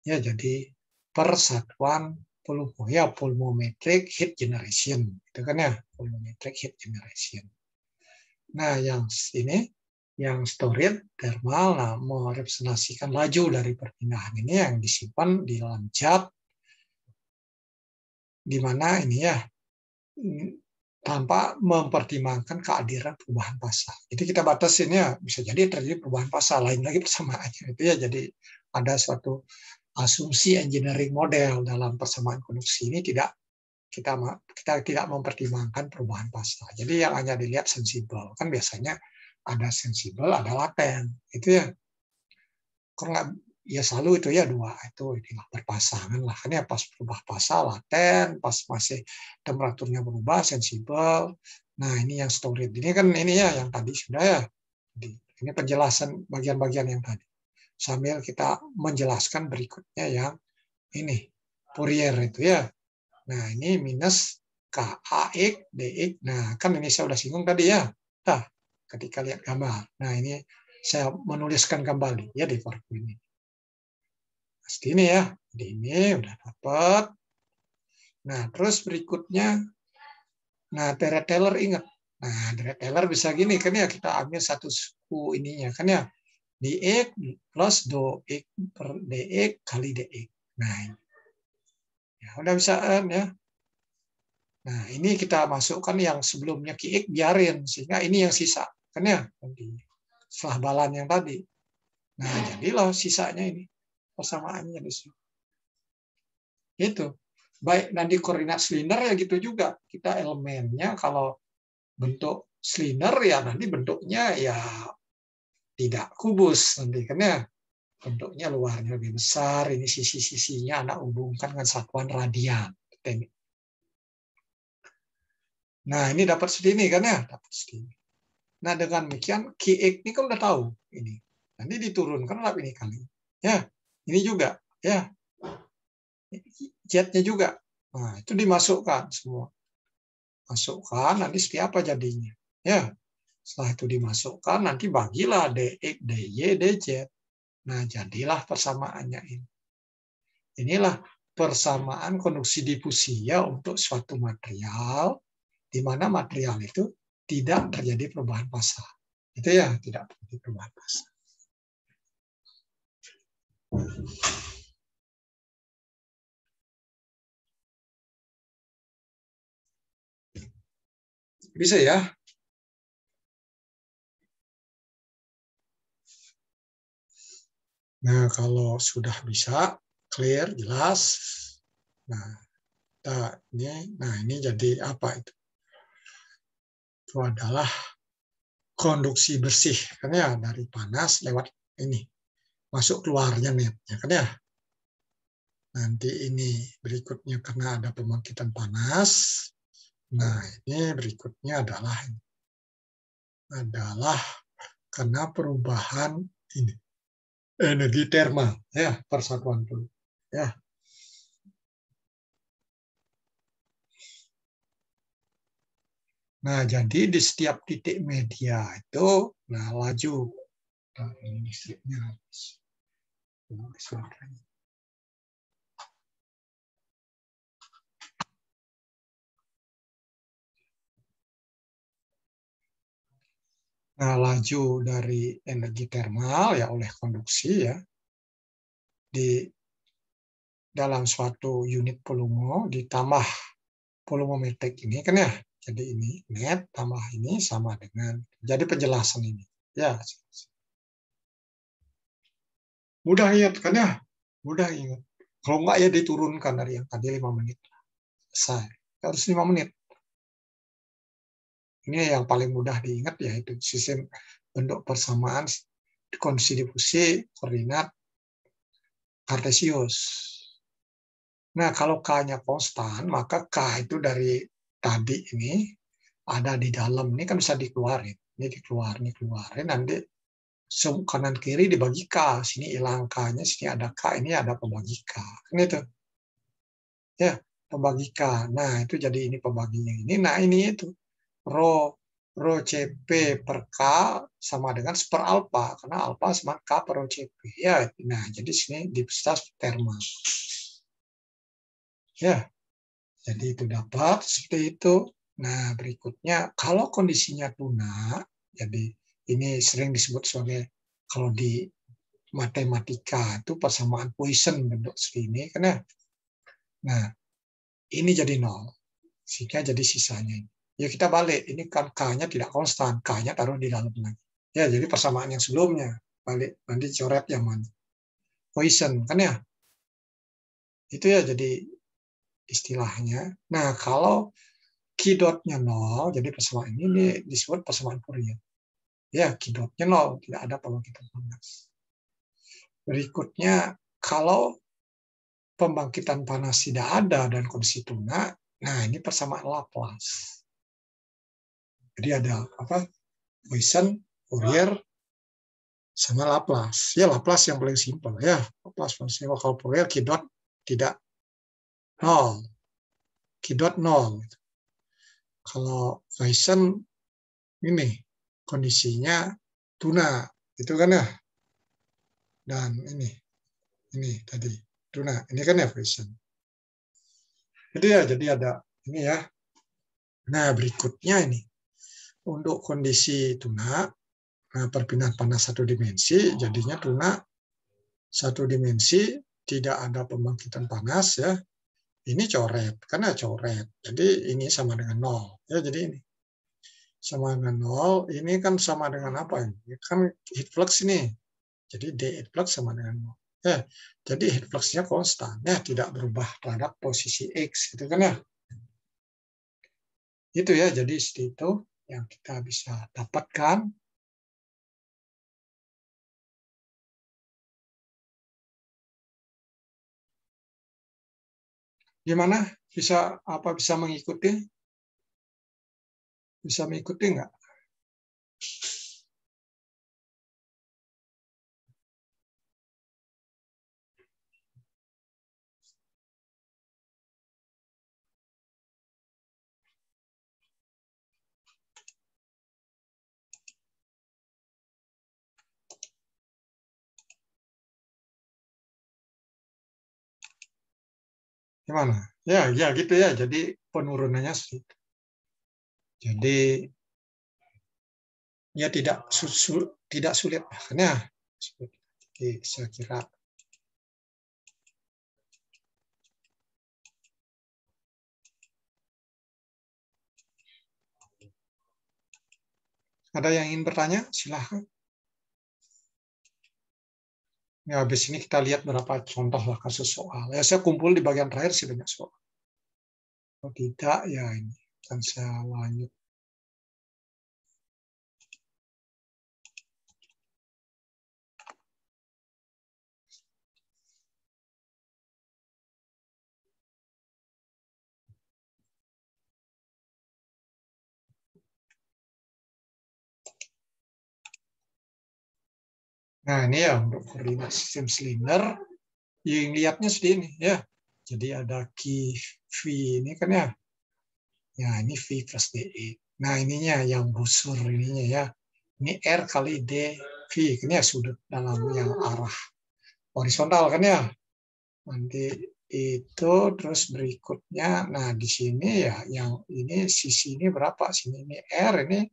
Ya, jadi persatuan pulmometric heat generation. Itu kan ya, pulmometric heat generation. Nah, yang ini yang storage thermal, nah, merepresentasikan laju dari perpindahan ini yang disimpan di dalam cat, di mana ini ya tanpa mempertimbangkan kehadiran perubahan fasa. Jadi kita batasin ya, bisa jadi terjadi perubahan fasa, lain lagi persamaannya. Itu ya, jadi ada suatu asumsi engineering model dalam persamaan konduksi ini kita tidak mempertimbangkan perubahan fasa. Jadi yang hanya dilihat sensibel, kan biasanya ada sensibel, ada laten, itu ya. Kalau ya selalu itu ya dua itu berpasangan lah, kan ya, pas berubah fasa laten, pas masih temperaturnya berubah sensibel. Nah, ini yang storage ini kan ini ya yang tadi sudah ya. Ini penjelasan bagian-bagian yang tadi. Sambil kita menjelaskan berikutnya yang ini Fourier itu ya. Nah, ini minus KAX DX. Nah, kan ini saya sudah singgung tadi ya. Nah, ketika lihat gambar. Nah, ini saya menuliskan kembali ya di PowerPoint ini. Pasti ini ya. Di ini udah dapat. Nah, terus berikutnya, nah, Taylor ingat. Nah, Taylor bisa gini kan ya, kita ambil satu suku ininya kan ya. DX plus DX per DX kali DX. Nah, ini. Ya, udah bisa ya. Nah, ini kita masukkan yang sebelumnya QX biarin, sehingga ini yang sisa. Kan ya, setelah balan yang tadi. Nah, jadilah sisanya ini. Persamaannya di sini. Itu. Baik, nanti koordinat silinder ya gitu juga. Kita elemennya kalau bentuk silinder ya nanti bentuknya ya tidak kubus. Nanti kan ya. Bentuknya luarnya lebih besar, ini sisi-sisinya Anda hubungkan dengan satuan radian. Nah, ini dapat segini kan ya? Dapat segini. Nah, dengan demikian QX ini kan udah tahu ini. Nanti diturunkan lab ini kali. Ya, ini juga ya. Z-nya juga. Nah, itu dimasukkan semua. Masukkan nanti seperti apa jadinya. Ya. Setelah itu dimasukkan nanti bagilah DX, DY, DZ. Nah, jadilah persamaannya ini. Inilah persamaan konduksi difusi ya untuk suatu material di mana material itu tidak terjadi perubahan fasa. Itu ya, tidak terjadi perubahan fasa. Bisa ya? Nah, kalau sudah bisa, clear, jelas. Nah, ini jadi apa itu? Itu adalah konduksi bersih, kan ya, dari panas lewat ini. Masuk keluarnya netnya, kan ya. Nanti ini berikutnya karena ada pembangkitan panas. Nah, ini berikutnya adalah karena perubahan ini energi termal ya, persatuan dulu ya. Nah, jadi di setiap titik media itu nah laju ini listriknya habis. Nah, laju dari energi termal ya oleh konduksi ya di dalam suatu unit volume ditambah volumemetrik ini kan ya. Jadi ini net tambah ini sama dengan, jadi penjelasan ini. Ya, mudah ingat kan ya? Mudah ingat. Kalau enggak ya diturunkan dari yang tadi 5 menit. Selesai. Harus 5 menit. Ini yang paling mudah diingat yaitu sistem bentuk persamaan kondisi difusi koordinat kartesius. Nah, kalau K-nya konstan, maka K itu dari tadi ini ada di dalam. Ini kan bisa dikeluarin. Ini dikeluarin, nanti kanan kiri dibagi K. Sini hilang K-nya, sini ada K, ini ada pembagi K. Ini tuh. Ya, pembagi K. Nah, itu jadi ini pembaginya ini. Nah, ini itu. Rho CP per K sama dengan seper alfa. Karena alfa sama K per Rho CP. Ya, nah, jadi sini dipisah terma. Ya, jadi itu dapat seperti itu. Nah, berikutnya kalau kondisinya tuna, jadi ini sering disebut sebagai kalau di matematika itu persamaan Poisson bentuk segini kan ya. Nah, ini jadi 0. Sehingga jadi sisanya. Ya kita balik, ini kan K-nya tidak konstan, K-nya taruh di dalam lagi. Ya, jadi persamaan yang sebelumnya. Balik, nanti coret yang mana. Poisson kan ya. Itu ya jadi istilahnya. Nah, kalau Q-dotnya 0, jadi persamaan ini disebut persamaan Fourier. Ya, Q-dotnya 0, tidak ada pembangkitan panas. Berikutnya, kalau pembangkitan panas tidak ada dan kondisi tuna, nah ini persamaan Laplace. Jadi ada apa? Poisson, Fourier, sama Laplace. Ya, Laplace yang paling simpel ya. Laplace paling simpel. Kalau Fourier, Q-dot tidak 0. Q-dot 0. Kalau Poisson ini kondisinya tuna, itu kan ya. Dan ini tadi tuna, ini kan ya Poisson. Jadi ada ini ya. Nah, berikutnya ini untuk kondisi tuna, perpindahan panas satu dimensi, jadinya tuna satu dimensi tidak ada pembangkitan panas ya. Ini coret, karena coret. Jadi ini sama dengan 0. Ya, jadi ini sama dengan 0. Ini kan sama dengan apa ini? Kan heat flux ini. Jadi D heat flux sama dengan 0. Ya, jadi heat flux-nya konstan. Ya, tidak berubah terhadap posisi X. Gitu kan ya. Itu ya, jadi itu yang kita bisa dapatkan. Gimana? Bisa mengikuti? Bisa mengikuti nggak? Gimana? Ya gitu ya. Jadi penurunannya sedikit. Jadi ya tidak sulit makanya. Jadi saya kira ada yang ingin bertanya, silahkan. Ya, habis ini kita lihat berapa contoh lah kasus soal. Ya, saya kumpul di bagian terakhir sih banyak soal. Kalau tidak, ya ini akan saya lanjut. Nah, ini ya untuk koordinat sistem silinder. Yang lihatnya seperti ini ya. Jadi ada Q, V ini kan ya. Ya, ini V plus DE. Nah, ininya yang busur ininya ya. Ini R kali D, V. Ini ya sudut dalam yang arah horizontal kan ya. Nanti itu terus berikutnya. Nah, di sini ya yang ini sisi ini berapa? Sini ini R, ini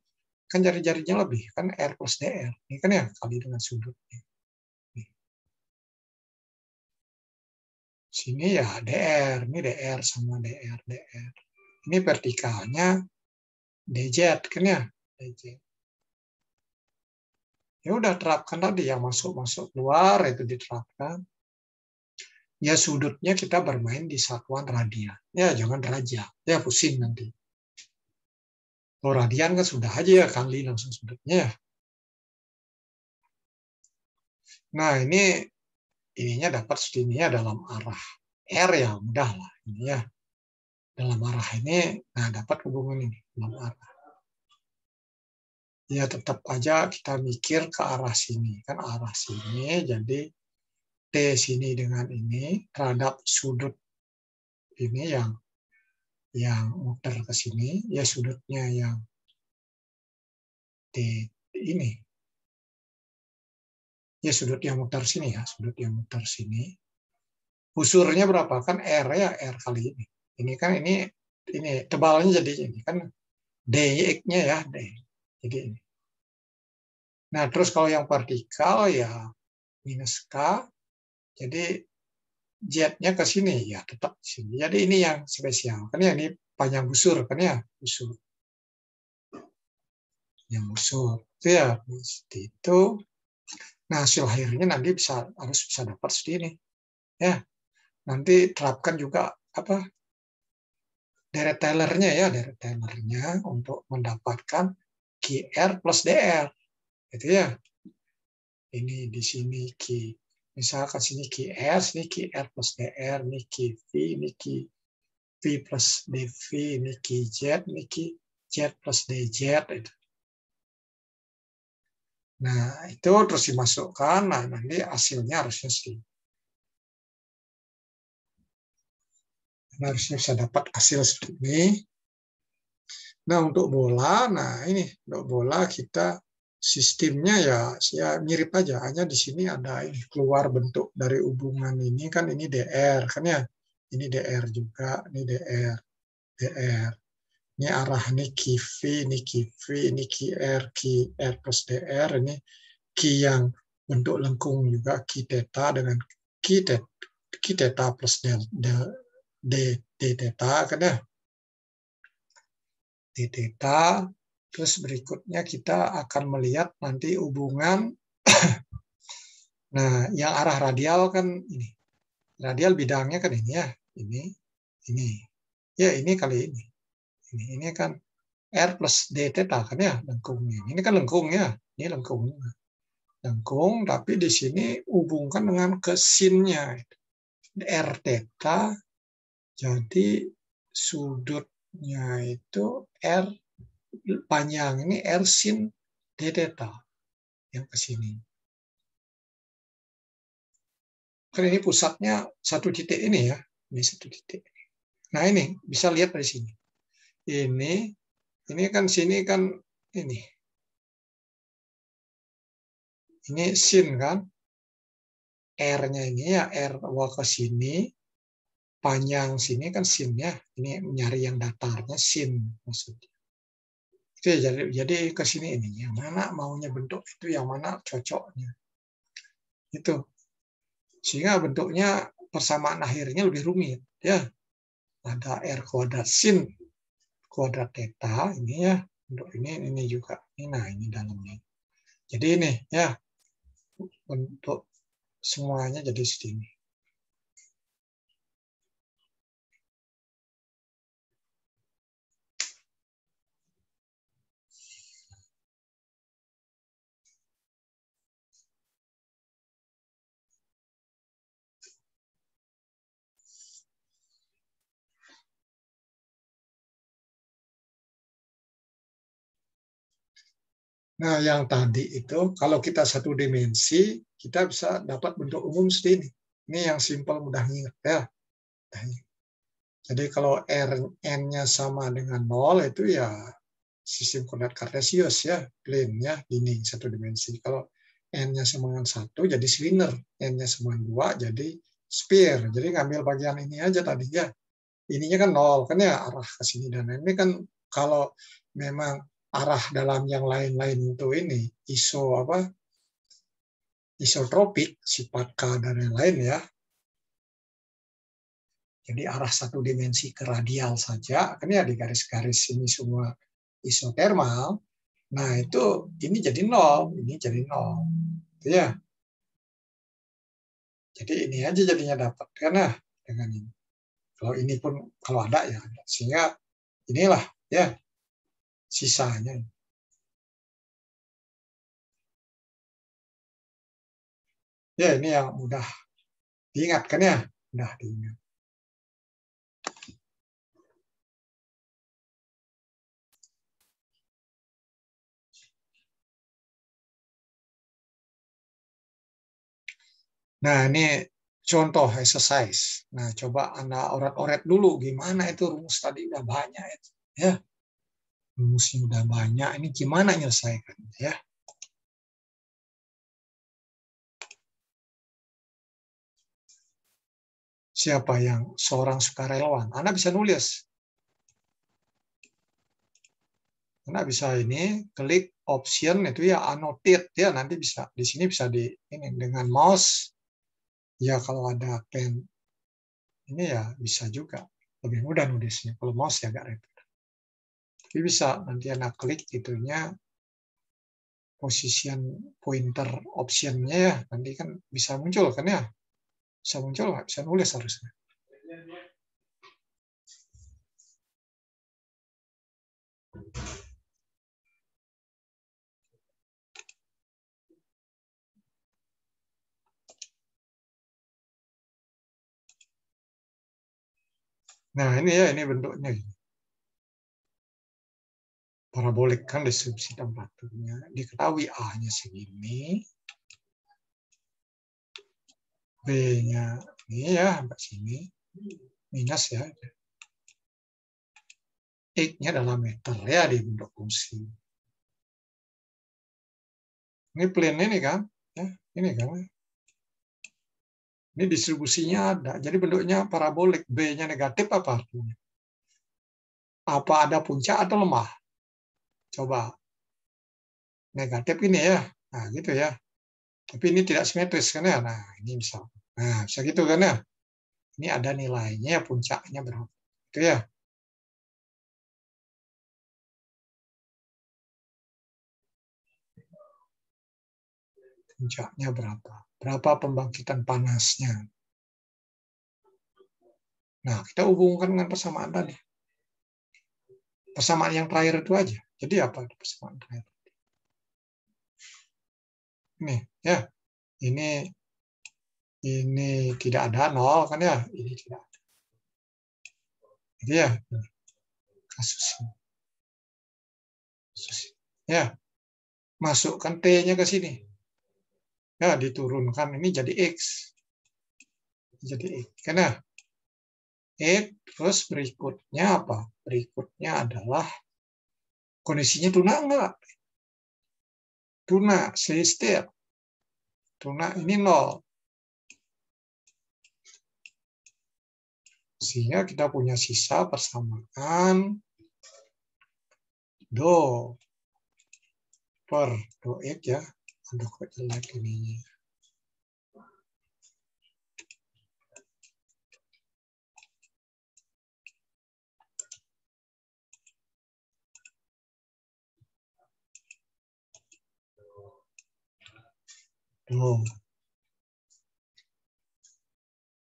Kan jari-jarinya lebih, kan R plus DR. Ini kan ya kali dengan sudutnya. Sini ya DR, ini DR sama DR, DR. Ini vertikalnya DZ, kan ya? DZ. Ya udah terapkan tadi yang masuk keluar itu diterapkan. Ya sudutnya kita bermain di satuan radian. Ya jangan derajat, ya pusing nanti. Kalau radian kan sudah aja ya kali langsung sudutnya. Nah ininya dapat segininya dalam arah R ya mudah lah ini ya. Dalam arah ini, nah dapat hubungan ini dalam arah. Ya tetap aja kita mikir ke arah sini kan arah sini jadi T sini dengan ini terhadap sudut ini yang muter ke sini ya sudutnya yang T ini ya sudut yang muter sini ya sudut yang muter sini usurnya berapa kan R ya R kali ini kan ini tebalnya jadi ini kan dx-nya ya D jadi ini. Nah terus kalau yang vertikal ya minus K jadi Z-nya ke sini ya tetap di sini. Jadi ini yang spesial. Kan ya ini panjang busur kan ya, busur. Yang busur. Itu ya seperti itu. Nah, hasil akhirnya nanti harus bisa dapat seperti ini. Ya. Nanti terapkan juga apa? Deret Taylor-nya ya, deret Taylor-nya untuk mendapatkan QR plus DR. Gitu ya. Ini di sini Q. Misalkan sini QR, sini QR plus DR, ini QV, ini QV plus DV, ini QZ, ini QZ plus DZ. Nah, itu terus dimasukkan, nah nanti hasilnya harusnya sih. Nah, harusnya bisa dapat hasil seperti ini. Nah, untuk bola, nah ini, untuk bola kita sistemnya ya mirip aja, hanya di sini ada ini keluar bentuk dari hubungan ini kan ini DR kan ya, ini DR juga, ini DR, DR. Ini arah ini QV, ini QV, ini QR, QR plus DR, ini Q yang bentuk lengkung juga Q theta dengan Q theta plus D theta kan ya, D theta. Terus berikutnya kita akan melihat nanti hubungan. Nah, yang arah radial kan ini. Radial bidangnya kan ini ya. Ini. Ya, ini kali ini. Ini kan R plus D theta kan ya, lengkungnya. Ini kan lengkungnya. Ini lengkungnya. Lengkung, tapi di sini hubungkan dengan kesinnya. R theta, jadi sudutnya itu R panjang ini R sin D theta yang ke sini. Kan ini pusatnya satu titik ini ya, ini satu titik. Nah ini bisa lihat dari sini. Ini kan sini kan ini sin kan, R-nya ini ya R ke sini, panjang sini kan sin ya. Ini nyari yang datarnya sin maksudnya. Oke, jadi ke sini ini yang mana maunya bentuk itu yang mana cocoknya. Itu. Sehingga bentuknya persamaan akhirnya lebih rumit ya. Ada R kuadrat sin kuadrat theta ini ya. Untuk ini juga. Nah, ini dalamnya. Jadi ini ya. Untuk semuanya jadi segini. Nah, yang tadi itu, kalau kita satu dimensi, kita bisa dapat bentuk umum seperti ini. Ini yang simpel mudah ingat ya. Jadi kalau N-nya sama dengan 0, itu ya sistem koordinat kartesius ya, plane ya, ini satu dimensi. Kalau N-nya sama dengan 1, jadi silinder. N-nya sama dengan 2, jadi sphere. Jadi ngambil bagian ini aja tadi ya. Ininya kan 0, kan ya arah ke sini. Dan ini kan kalau memang arah dalam yang lain-lain itu ini isotropik, sifat K dan yang lain ya. Jadi arah satu dimensi ke radial saja, kan ya di garis-garis ini semua isotermal. Nah itu ini jadi 0, ini jadi 0, gitu ya. Jadi ini aja jadinya dapat kan ya dengan ini. Kalau ini pun kalau ada ya, sehingga inilah ya sisanya. Ya ini yang mudah diingat kan ya, mudah diingat. Nah, ini contoh exercise. Nah, coba Anda oret-oret dulu gimana itu rumus tadi udah banyak itu, ya. Rumusnya udah banyak, ini gimana nyelesaikan ya? Siapa yang seorang sukarelawan? Anda bisa nulis. Anda bisa ini klik option itu ya annotate ya, nanti bisa di sini bisa di ini dengan mouse. Ya kalau ada pen ini ya bisa juga. Lebih mudah nulisnya. Kalau mouse ya agak repot. Tapi bisa nanti Anda klik itunya position pointer optionnya ya. Nanti kan bisa muncul kan ya. Bisa muncul nggak? Bisa nulis harusnya. Nah ini ya, ini bentuknya. Parabolik kan distribusi temperaturnya. Diketahui A-nya segini. B-nya ini ya, sampai sini. Minus ya. X-nya dalam meter ya, di bentuk fungsi. Ini plane ini kan. Ya, ini kan. Ini distribusinya ada. Jadi bentuknya parabolik. B-nya negatif apa artinya? Apa ada puncak atau lemah? Coba. Negatif ini ya. Nah, gitu ya. Tapi ini tidak simetris kan ya. Nah, ini bisa. Nah, bisa gitu kan ya. Ini ada nilainya, puncaknya berapa. Itu ya. Puncaknya berapa. Berapa pembangkitan panasnya. Nah, kita hubungkan dengan persamaan tadi. Persamaan yang terakhir itu aja. Jadi apa persamaan terakhir? Ini ya. Ini tidak ada nol kan ya? Ini tidak ada. Jadi ya kasusnya. Ya. Masukkan T-nya ke sini. Ya, diturunkan ini jadi X. Jadi X. Karena X terus berikutnya apa? Berikutnya adalah kondisinya tuna enggak? Tuna, state. Tuna ini 0. Sehingga kita punya sisa persamaan do per do X ya. Aduh kok jelek ini.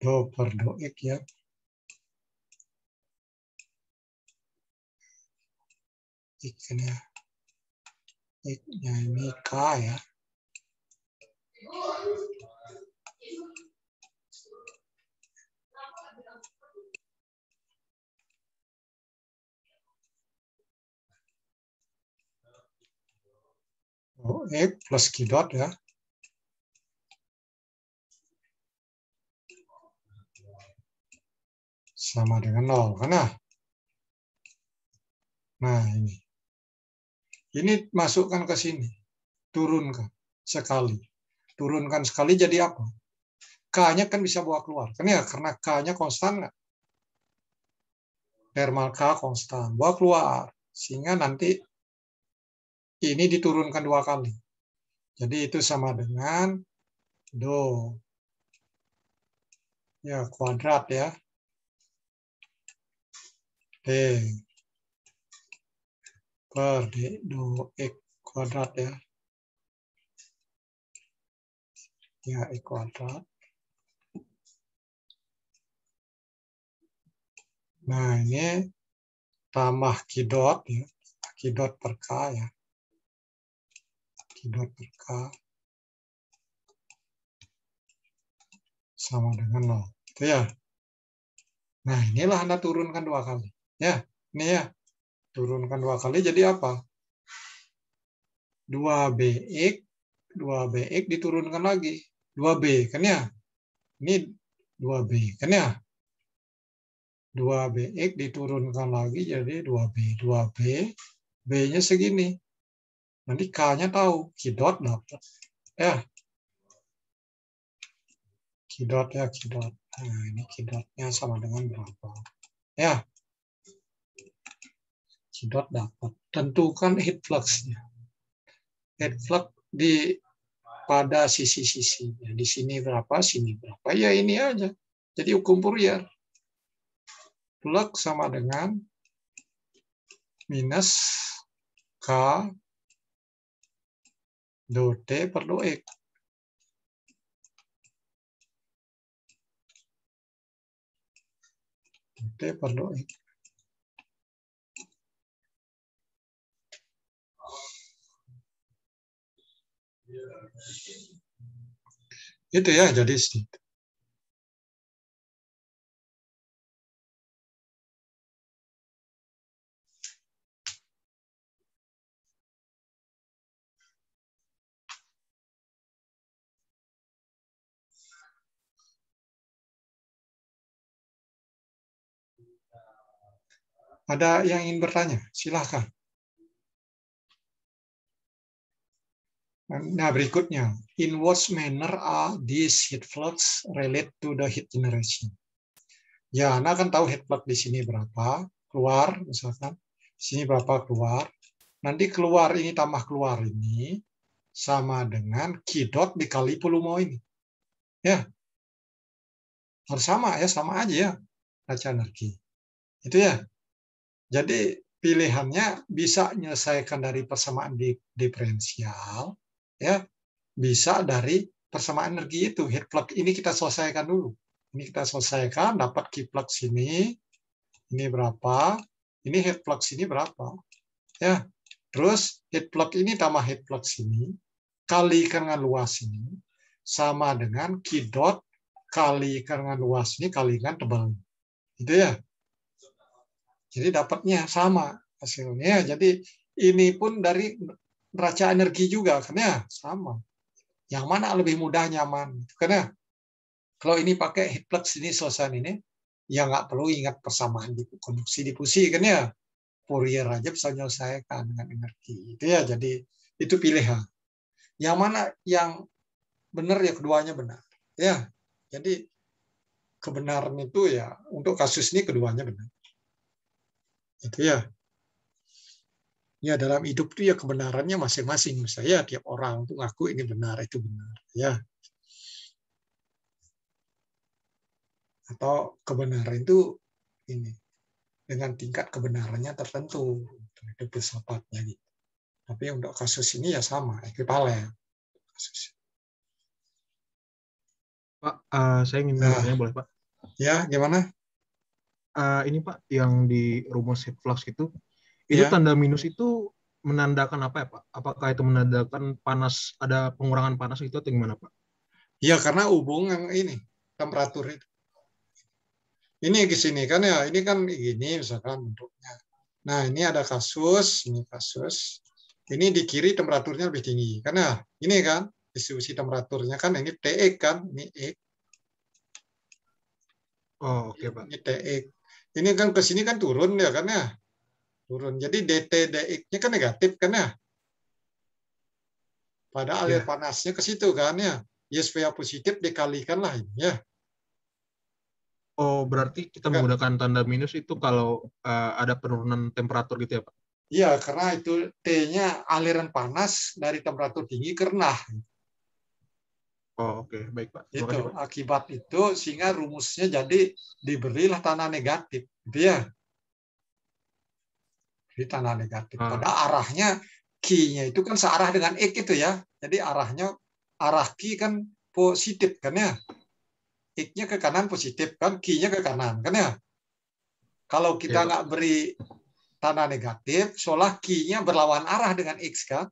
Do per do X ya. X-nya. X-nya ini K ya. Oh, X plus Q dot ya. Sama dengan 0. Karena nah ini. Ini masukkan ke sini. Turunkan sekali. Turunkan sekali jadi apa? K-nya kan bisa bawa keluar. Kan ya, karena K-nya konstan nggak? Thermal K konstan. Bawa keluar. Sehingga nanti ini diturunkan 2 kali. Jadi itu sama dengan do ya kuadrat ya. D per D do X kuadrat ya. Ya, X kuadrat. Nah, ini tambah Q dot ya. Q dot per K ya. Q dot per K sama dengan 0. Itu ya. Nah, inilah Anda turunkan 2 kali. Ya, ini ya. Turunkan 2 kali jadi apa? 2BX diturunkan lagi. 2B kan ya? Ini 2B kan ya? 2BX diturunkan lagi jadi 2B. 2B, B-nya segini. Nanti K-nya tahu. Q dot dapat. Ya. Q dot ya, Q dot. Nah, ini Q dot-nya sama dengan berapa? Ya. Q dot dapat. Tentukan heat flux-nya. Heat flux pada sisi-sisi. Di sini berapa, sini berapa. Ya ini aja. Jadi hukum Fourier. Flux sama dengan minus K do T per do X. T per do X. Itu ya, jadi sedikit. Ada yang ingin bertanya? Silahkan. Nah, berikutnya. In what manner are these heat flux relate to the heat generation? Ya, Anda kan tahu heat flux di sini berapa, keluar, misalkan. Di sini berapa keluar. Nanti keluar ini tambah keluar ini, sama dengan Q dot dikali volume ini. Ya, harus sama ya, sama aja ya, raca energi. Itu ya. Jadi pilihannya bisa menyelesaikan dari persamaan diferensial, ya, bisa dari persamaan energi itu. Heat flux ini kita selesaikan dulu. Ini kita selesaikan, dapat Q flux ini berapa, ini heat flux ini berapa, ya. Terus heat flux ini tambah heat flux ini kalikan dengan luas ini sama dengan Q dot kalikan dengan luas ini kalikan tebal. Itu ya. Jadi dapatnya sama hasilnya. Jadi ini pun dari neraca energi juga, karena sama. Yang mana lebih mudah nyaman? Karena kalau ini pakai heat flux ini selesai ini, ya nggak perlu ingat persamaan di konduksi difusi, kan ya. Fourier aja bisa menyelesaikan dengan energi. Itu ya. Jadi itu pilihan. Yang mana yang benar ya keduanya benar. Ya. Jadi kebenaran itu ya untuk kasus ini keduanya benar. Itu ya. Ya dalam hidup itu ya kebenarannya masing-masing. Saya tiap orang tuh ngaku ini benar, itu benar. Ya. Atau kebenaran itu ini dengan tingkat kebenarannya tertentu. Itu filsafatnya gitu. Tapi untuk kasus ini ya sama, ekuivalen. Kasus. Pak, saya ingin bertanya, boleh Pak? Ya, gimana? Ini Pak, yang di rumus heat flux itu ya. Tanda minus itu menandakan apa ya Pak? Apakah itu menandakan panas, ada pengurangan panas itu atau gimana Pak? Ya karena hubungan ini temperatur itu. Ini di sini kan ya, ini kan gini misalkan bentuknya. Nah ini ada kasus, ini kasus. Ini di kiri temperaturnya lebih tinggi. Karena ini kan distribusi temperaturnya kan ini TX kan, ini X. Oh oke Pak. Ini TX. Ini kan ke sini kan turun ya kan ya. Turun. Jadi DT DX-nya kan negatif kan ya. Pada alir panasnya ke situ kan ya. Ya supaya positif dikalikan lah ini ya. Oh berarti kita menggunakan tanda minus itu kalau ada penurunan temperatur gitu ya Pak? Iya, karena itu T-nya aliran panas dari temperatur tinggi ke rendah. Oh, oke. Baik, Pak. Terima kasih, Itu Pak. akibat itu sehingga rumusnya jadi diberilah tanda negatif, gitu ya. Jadi tanda negatif. Pada arahnya Q-nya itu kan searah dengan X itu ya. Jadi arah Q kan positif kan ya. X-nya ke kanan positif kan, Q-nya ke kanan kan ya. Kalau Iya, kita Pak. nggak beri tanda negatif, seolah Q-nya berlawan arah dengan X kan.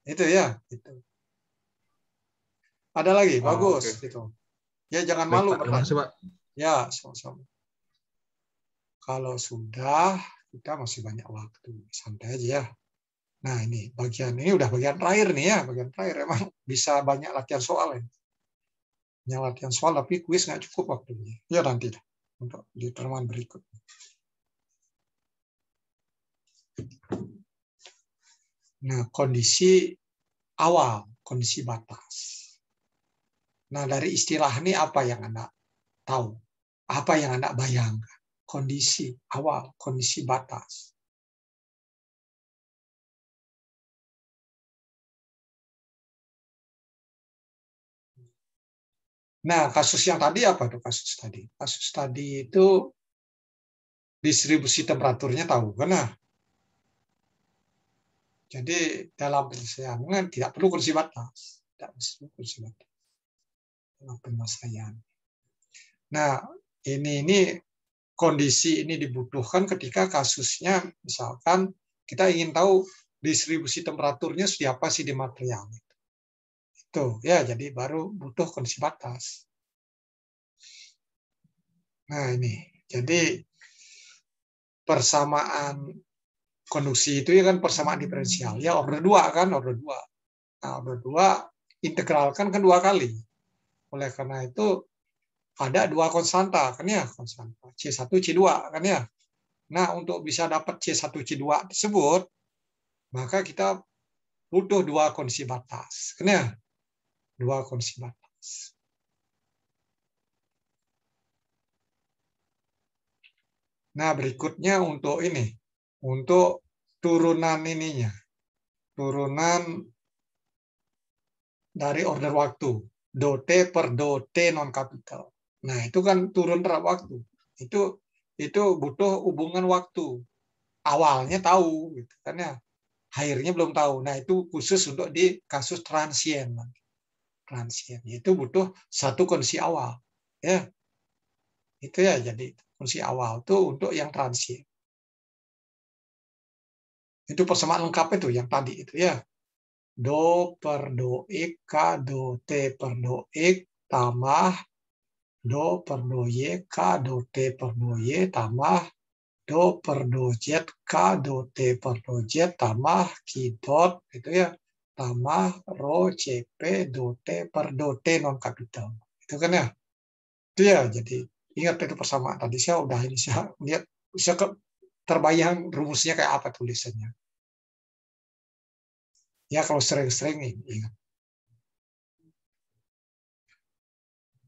Itu ya. Itu. Ada lagi, Oh, bagus. oke. Gitu. Ya jangan Baik, malu Pak. Terima kasih, bertanya. Pak. Ya, sama-sama. Kalau sudah, kita masih banyak waktu. Santai aja ya. Nah, ini udah bagian terakhir nih ya. Bagian terakhir emang bisa banyak latihan soal ini. Banyak latihan soal, tapi kuis nggak cukup waktunya. Ya nanti dah. Untuk di pertemuan berikutnya. Nah, kondisi awal, kondisi batas. Nah, dari istilah ini apa yang Anda tahu? Apa yang Anda bayangkan? Kondisi awal, kondisi batas. Nah, kasus yang tadi apa tuh kasus tadi? Kasus tadi itu distribusi temperaturnya tahu kan? Nah, jadi dalam penyelesaian tidak perlu kondisi batas. Tidak perlu kondisi batas. Dalam penyelesaian. Nah, ini kondisi ini dibutuhkan ketika kasusnya misalkan kita ingin tahu distribusi temperaturnya siapa sih di material. Itu ya, jadi baru butuh kondisi batas. Nah, ini. Jadi persamaan konduksi itu ya kan persamaan diferensial. Ya order 2 kan, order 2. Nah, order 2 integralkan kan 2 kali. Oleh karena itu ada 2 konstanta kan ya, konstanta C1, C2 kan ya. Nah, untuk bisa dapat C1, C2 tersebut, maka kita butuh 2 kondisi batas. Kan ya? 2 kondisi batas. Nah, berikutnya untuk ini. Untuk turunan ininya. Turunan dari order waktu. Dot per dot non kapital. Nah, itu kan turun terhadap waktu. Itu butuh hubungan waktu. Awalnya tahu gitu kan ya. Akhirnya belum tahu. Nah, itu khusus untuk di kasus transient. Transient itu butuh satu kondisi awal. Ya. Itu ya, jadi kondisi awal itu untuk yang transient. Itu persamaan lengkap itu yang tadi itu ya. Do per do X K do T per do X tambah do per do Y K do T per do Y tambah do per do Z K do T per do Z tambah Q dot itu ya, tambah rho CP do T per do T non kapital. Itu kan ya. Itu ya, jadi ingat itu persamaan tadi saya udah ini saya lihat bisa terbayang rumusnya kayak apa tulisannya. Ya kalau sering-sering nih ingat.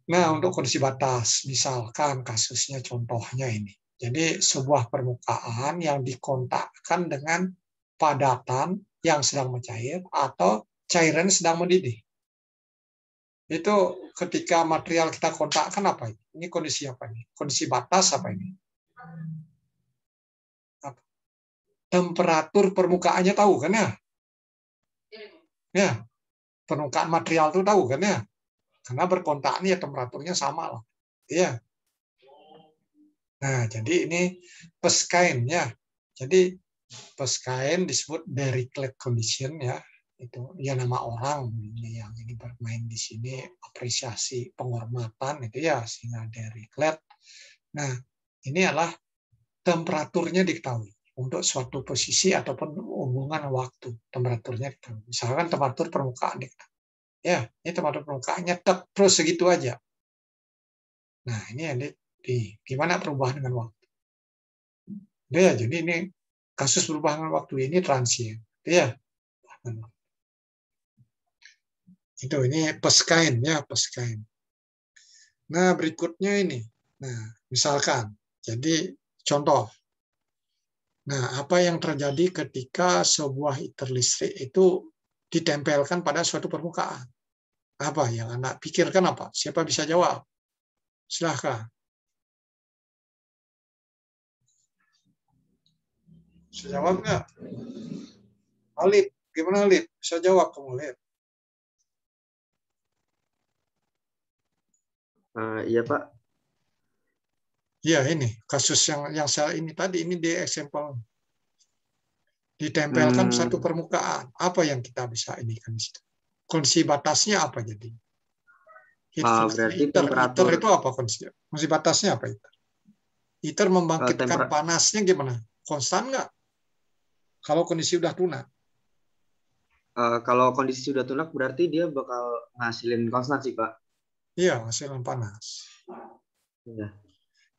Nah, untuk kondisi batas, misalkan kasusnya contohnya ini. Jadi sebuah permukaan yang dikontakkan dengan padatan yang sedang mencair atau cairan sedang mendidih. Itu ketika material kita kontakkan apa ini? Ini kondisi apa ini? Kondisi batas apa ini? Temperatur permukaannya tahu kan ya? Ya, permukaan material itu tahu kan ya? Karena berkontak ini ya temperaturnya sama lah. Iya. Nah, jadi ini Peskain ya. Jadi Peskain disebut Dirichlet condition ya. Itu ya nama orang yang ini bermain di sini, apresiasi penghormatan itu ya, sehingga Dirichlet. Nah, ini adalah temperaturnya diketahui untuk suatu posisi ataupun hubungan waktu. Temperaturnya diketahui. Misalkan temperatur permukaan diketahui. Ya, ini temperatur permukaannya terus segitu aja. Nah, ini yang gimana perubahan dengan waktu. Ya, jadi ini kasus perubahan waktu ini transient. Ya. Itu ini Peskain ya, Peskain. Nah, berikutnya ini. Nah, misalkan jadi contoh Nah, apa yang terjadi ketika sebuah heater listrik itu ditempelkan pada suatu permukaan? Apa yang Anda pikirkan apa? Siapa bisa jawab? Silahkan. Bisa jawab nggak? Alip, gimana Alip? Bisa jawab kamu, Alip? Iya Pak. Iya, ini kasus yang saya ini tadi, ini di example. Ditempelkan satu permukaan. Apa yang kita bisa ini kan di situ? Kondisi batasnya apa jadi? Berarti Heater temperatur itu apa kondisi batasnya apa itu? Heater membangkitkan panasnya gimana? Konstan nggak? Kalau kondisi udah tunak? kalau kondisi sudah tunak berarti dia bakal ngasilin konstan sih Pak. Iya, hasilan panas. Iya.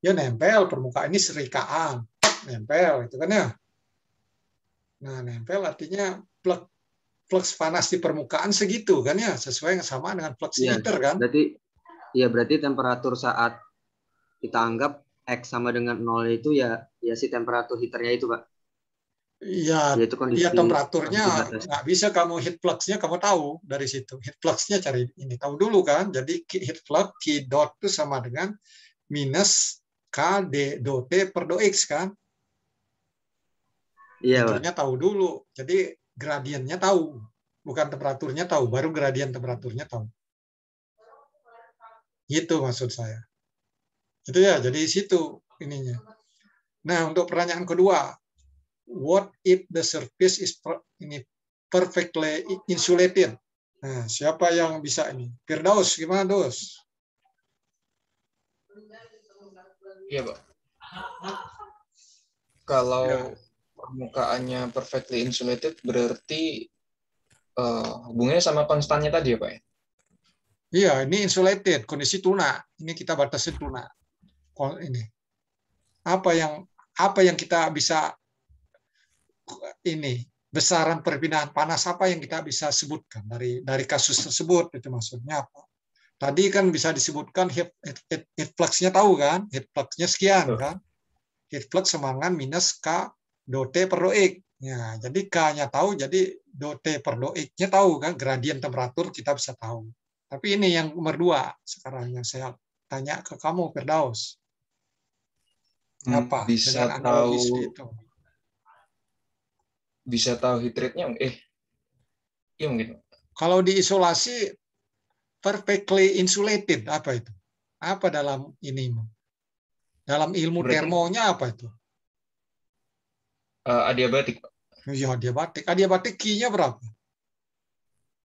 Ya nempel permukaan ini serikaan, nempel itu kan ya. Nah, nempel artinya flux panas di permukaan segitu kan ya, sesuai yang sama dengan flux Iya. heater kan? Berarti temperatur saat kita anggap X sama dengan 0 itu ya si temperatur heaternya itu Pak. Iya, Yaitu kondisi temperaturnya batas. nggak bisa kamu heat flux-nya kamu tahu dari situ. Heat flux-nya cari ini tahu dulu kan. Jadi heat flux Q dot itu sama dengan minus K D dot T per dot X kan. Iya, Heaternya tahu dulu. Jadi gradiennya tahu, bukan temperaturnya tahu, baru gradien temperaturnya tahu. Gitu maksud saya. Itu ya, jadi situ ininya. Nah, untuk pertanyaan kedua, what if the surface is perfectly insulated? Nah, siapa yang bisa ini? Firdaus, gimana Dos? Iya, Pak. Kalau permukaannya perfectly insulated berarti hubungannya sama konstannya tadi ya, Pak? Iya, ini insulated, kondisi tunak. Ini kita batasi tunak. Ini apa yang kita bisa ini besaran perpindahan panas apa yang kita bisa sebutkan dari kasus tersebut, itu maksudnya apa? Tadi kan bisa disebutkan heat flux-nya tahu kan? Heat flux-nya sekian kan? Heat flux sama dengan minus K dot T per dot X. Ya, jadi K-nya tahu, jadi dot T per dot X-nya tahu kan? Gradien temperatur kita bisa tahu. Tapi ini yang nomor 2 sekarang yang saya tanya ke kamu, Firdaus. Apa? Bisa Dengan analogis tahu itu. Bisa tahu heat rate-nya? Iya mungkin. Kalau diisolasi perfectly insulated apa itu? Apa dalam ini? Dalam ilmu Berarti termonya apa itu? adiabatik, Pak. Ya, adiabatik. Adiabatik Q-nya berapa?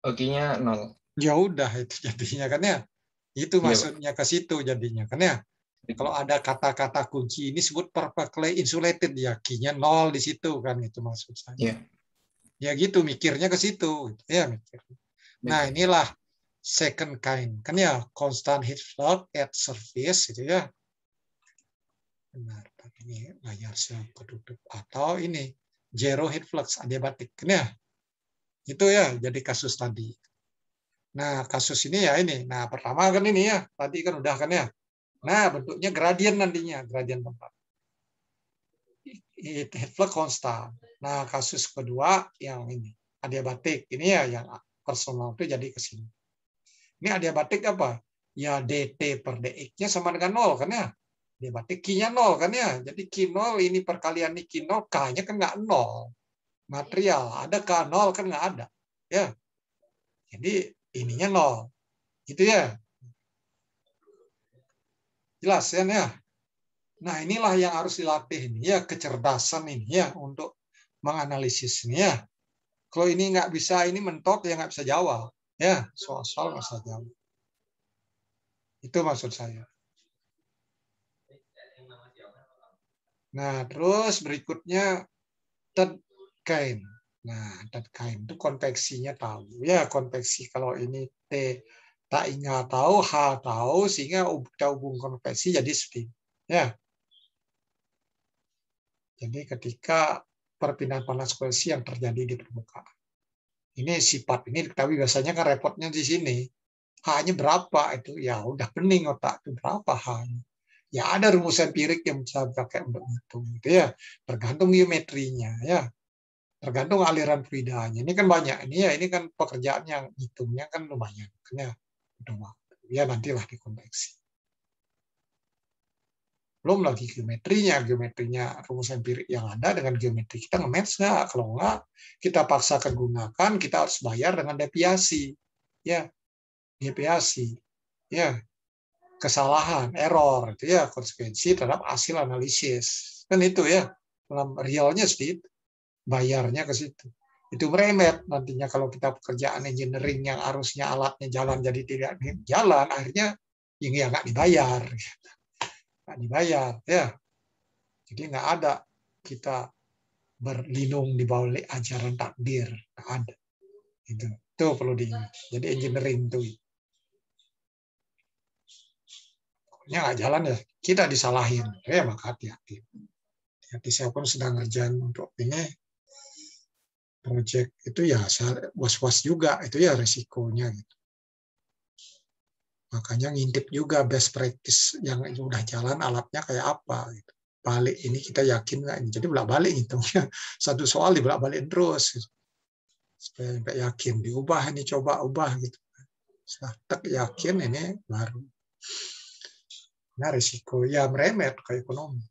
Q-nya 0. Ya udah itu jadinya kan ya. Itu Iya, maksudnya ke situ jadinya kan ya. Kalau ada kata-kata kunci ini sebut perfectly insulated ya, Q-nya 0 di situ kan, itu maksud saya. Iya. Ya gitu mikirnya ke situ ya mikir. Nah, inilah second kind kan ya, constant heat flux at surface gitu ya. Benar, ini layar saya ketutup atau ini zero heat flux adiabatik kan ya. Itu ya jadi kasus tadi. Nah, kasus ini ya ini. Nah, pertama kan ini ya, tadi kan udah kan ya. Nah, bentuknya gradien nantinya, gradien tempat. Heat flux konstan. Nah, kasus kedua yang ini, adiabatik. Ini ya yang personal itu jadi ke sini. Ini adiabatik apa? Ya dt per dx-nya sama dengan 0 kan ya. Adiabatik Q-nya 0 kan ya. Jadi Q0 ini perkalian ini Q0, K-nya kan nggak 0. Material, ada K0 kan nggak ada. Ya. Jadi ininya 0. Gitu ya. Jelas ya? Nah, inilah yang harus dilatih ini ya, kecerdasan ini ya untuk menganalisis ini ya. Kalau ini nggak bisa ini mentok ya nggak bisa jawab ya, soal-soal nggak bisa jawab. Itu maksud saya. Nah, terus berikutnya third kind. Nah, third kind itu konveksinya tahu ya, konveksi kalau ini T tak ingat tahu, H tahu, sehingga kita hubung konveksi jadi spin ya. Jadi ketika perpindahan panas koalisi yang terjadi di permukaan. Ini sifat ini diketahui biasanya kan repotnya di sini. H-nya berapa itu? Ya udah pening otak itu berapa H-nya. Ya ada rumus empirik yang bisa pakai untuk menghitung, gitu ya. Tergantung geometrinya, ya. Tergantung aliran fluidanya. Ini kan banyak. Ini kan pekerjaan yang hitungnya kan lumayan. Kan ya, udah waktu. Ya nantilah dikonveksi. Belum lagi geometrinya rumus empirik yang ada dengan geometri kita nge-match nggak? Kalau nggak, kita paksakan gunakan, kita harus bayar dengan deviasi, ya, deviasi, ya, kesalahan, error, itu ya konsekuensi terhadap hasil analisis, kan itu ya, dalam realnya sih, bayarnya ke situ. Itu meremet nantinya kalau kita pekerjaan engineering yang harusnya alatnya jalan jadi tidak jalan, akhirnya ini ya nggak dibayar. Nggak dibayar, ya. Jadi nggak ada kita berlindung di bawah ajaran takdir, nggak ada. Itu perlu diingat. Jadi engineering itu, pokoknya nggak jalan ya kita disalahin, ya maka hati-hati. Hati saya pun sedang ngerjain untuk ini project itu ya saya was-was juga itu ya risikonya gitu. Makanya ngintip juga best practice yang udah jalan alatnya kayak apa gitu. Balik ini kita yakin nggak ini, jadi bolak-balik hitungnya satu soal dibolak-balikin terus gitu. Supaya yakin diubah ini, coba ubah gitu. Setelah yakin ini baru. Nah risiko ya meremet ke ekonomi.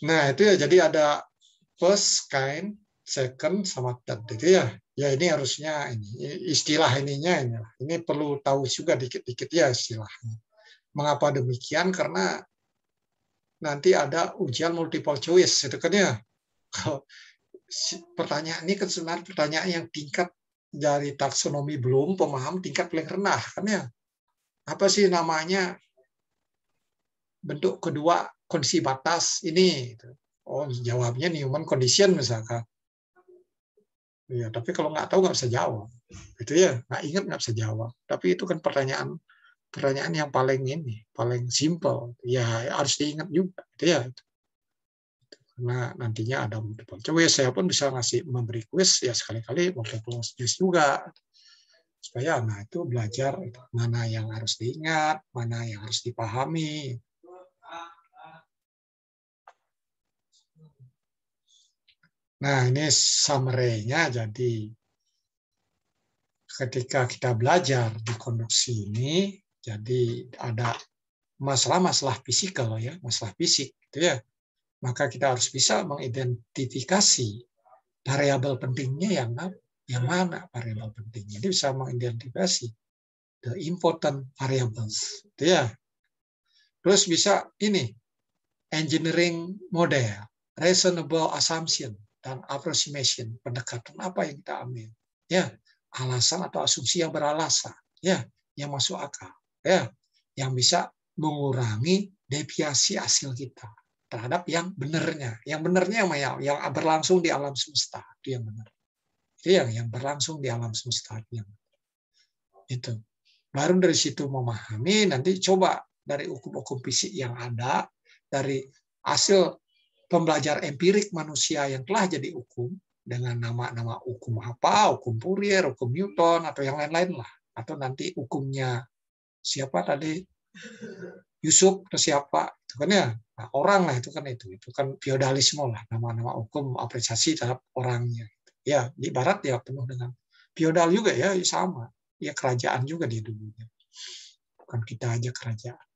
Nah itu ya, jadi ada first, kind, second, sama third itu ya. Ya ini harusnya ini istilah ininya ini. Ini perlu tahu juga dikit-dikit ya istilahnya. Mengapa demikian? Karena nanti ada ujian multiple choice itu kan ya. Kalau pertanyaan ini kan sebenarnya pertanyaan yang tingkat dari taksonomi belum pemaham tingkat paling rendah kan ya. Apa sih namanya bentuk kedua kondisi batas ini? Oh jawabnya Newman condition misalkan. Ya, tapi kalau nggak tahu nggak bisa jawab. Itu ya nggak ingat nggak bisa jawab. Tapi itu kan pertanyaan yang paling paling simple. Ya harus diingat juga. Itu ya. Karena nantinya ada multiple choice, saya pun bisa memberi quiz ya sekali-kali multiple choice juga supaya itu belajar mana yang harus diingat, mana yang harus dipahami. Nah ini summary-nya, jadi ketika kita belajar di konduksi ini, jadi ada masalah-masalah fisikal ya, masalah fisik gitu ya. Maka kita harus bisa mengidentifikasi variabel pentingnya yang mana variabel pentingnya. Jadi bisa mengidentifikasi the important variables, gitu ya. Terus bisa engineering model, reasonable assumption dan approximation, pendekatan apa yang kita ambil, ya, alasan atau asumsi yang beralasan, ya, yang masuk akal, ya, yang bisa mengurangi deviasi hasil kita terhadap yang benernya. Yang benernya yang berlangsung di alam semesta, itu yang benar. Itu yang berlangsung di alam semesta itu. Baru dari situ memahami, nanti coba dari hukum-hukum fisik yang ada, dari hasil pembelajar empirik manusia yang telah jadi hukum dengan nama-nama hukum apa, hukum Fourier, hukum Newton atau yang lain-lain lah, atau nanti hukumnya siapa tadi, Yusuf atau siapa itu kan ya, orang lah itu kan feodalisme lah, nama-nama hukum apresiasi terhadap orangnya ya. Di barat ya penuh dengan feodal juga ya, sama ya, kerajaan juga di dulunya, bukan kita aja kerajaan.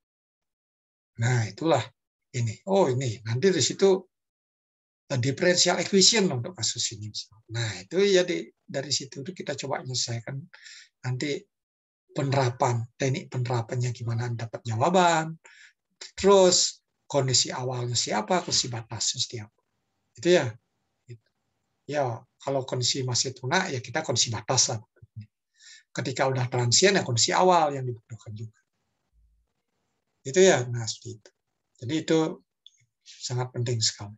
Nah itulah ini nanti di situ differential equation untuk kasus ini. Nah itu jadi dari situ kita coba menyelesaikan nanti teknik penerapannya gimana dapat jawaban, terus kondisi awalnya siapa, kondisi batasnya siapa. Itu ya. Ya, kalau kondisi masih tuna ya kita kondisi batas lah. Ketika udah transien ya kondisi awal yang dibutuhkan juga. Itu ya, nah seperti itu. Jadi itu sangat penting sekali.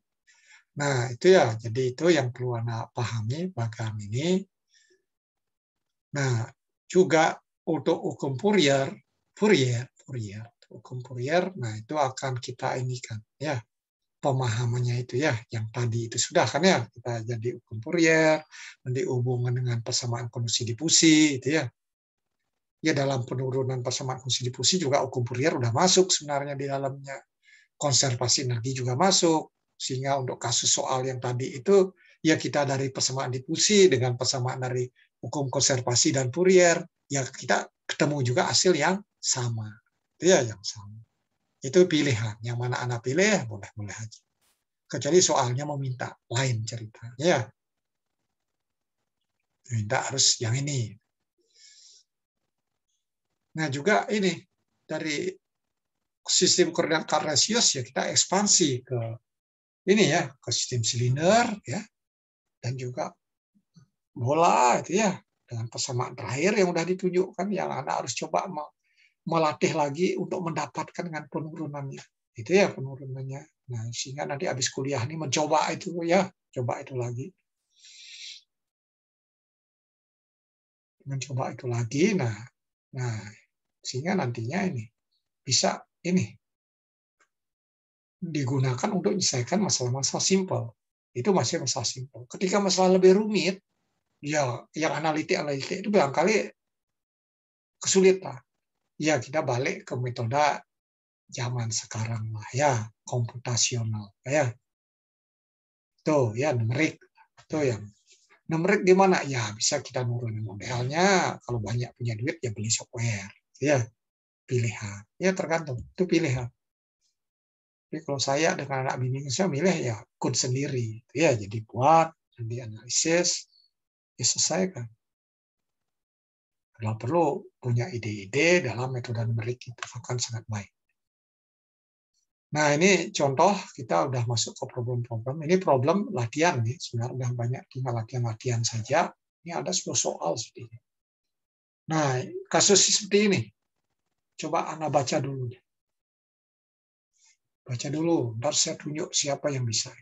Nah, itu ya, jadi itu yang perlu Anda pahami bagian ini. Nah, juga untuk hukum Fourier, hukum Fourier, nah itu akan kita kan ya, pemahamannya itu ya, yang tadi itu sudah kan ya, kita jadi hukum Fourier, nanti hubungan dengan persamaan kondisi difusi itu ya. Ya dalam penurunan persamaan fungsi difusi juga hukum Fourier udah masuk sebenarnya di dalamnya. Konservasi energi juga masuk. Sehingga untuk kasus soal yang tadi itu, ya kita dari persamaan difusi dengan persamaan dari hukum konservasi dan Fourier, ya kita ketemu juga hasil yang sama. Itu ya yang sama. Itu pilihan. Yang mana Anda pilih, boleh-boleh aja. Kecuali soalnya meminta lain ceritanya. Ya. Minta harus yang ini. Nah juga ini dari sistem koordinat kartesius ya kita ekspansi ke ini ya ke sistem silinder ya dan juga bola itu ya dengan persamaan terakhir yang sudah ditunjukkan yang Anda harus coba melatih lagi untuk mendapatkan dengan penurunannya itu ya penurunannya. Nah sehingga nanti habis kuliah ini mencoba itu ya coba itu lagi mencoba itu lagi. Nah sehingga nantinya ini bisa ini digunakan untuk menyelesaikan masalah-masalah simpel. Itu masih masalah simpel. Ketika masalah lebih rumit, ya yang analitik itu barangkali kesulitan. Ya kita balik ke metode zaman sekarang lah ya, komputasional ya. Tuh ya numerik. Tuh yang numerik gimana? Ya bisa kita nurunin modelnya. Kalau banyak punya duit ya beli software. Ya pilihan. Ya tergantung. Itu pilihan. Tapi kalau saya dengan anak bimbing saya milih ya code sendiri. Ya jadi buat, nanti analisis, ya selesaikan. Kalau perlu punya ide-ide dalam metode numerik itu akan sangat baik. Nah ini contoh kita udah masuk ke problem-problem. Ini problem latihan nih. Sebenarnya udah banyak tinggal latihan-latihan saja. Ini ada 10 soal seperti ini. Nah kasus seperti ini. Coba Anda baca dulu. Baca dulu. Ntar saya tunjuk siapa yang bisa.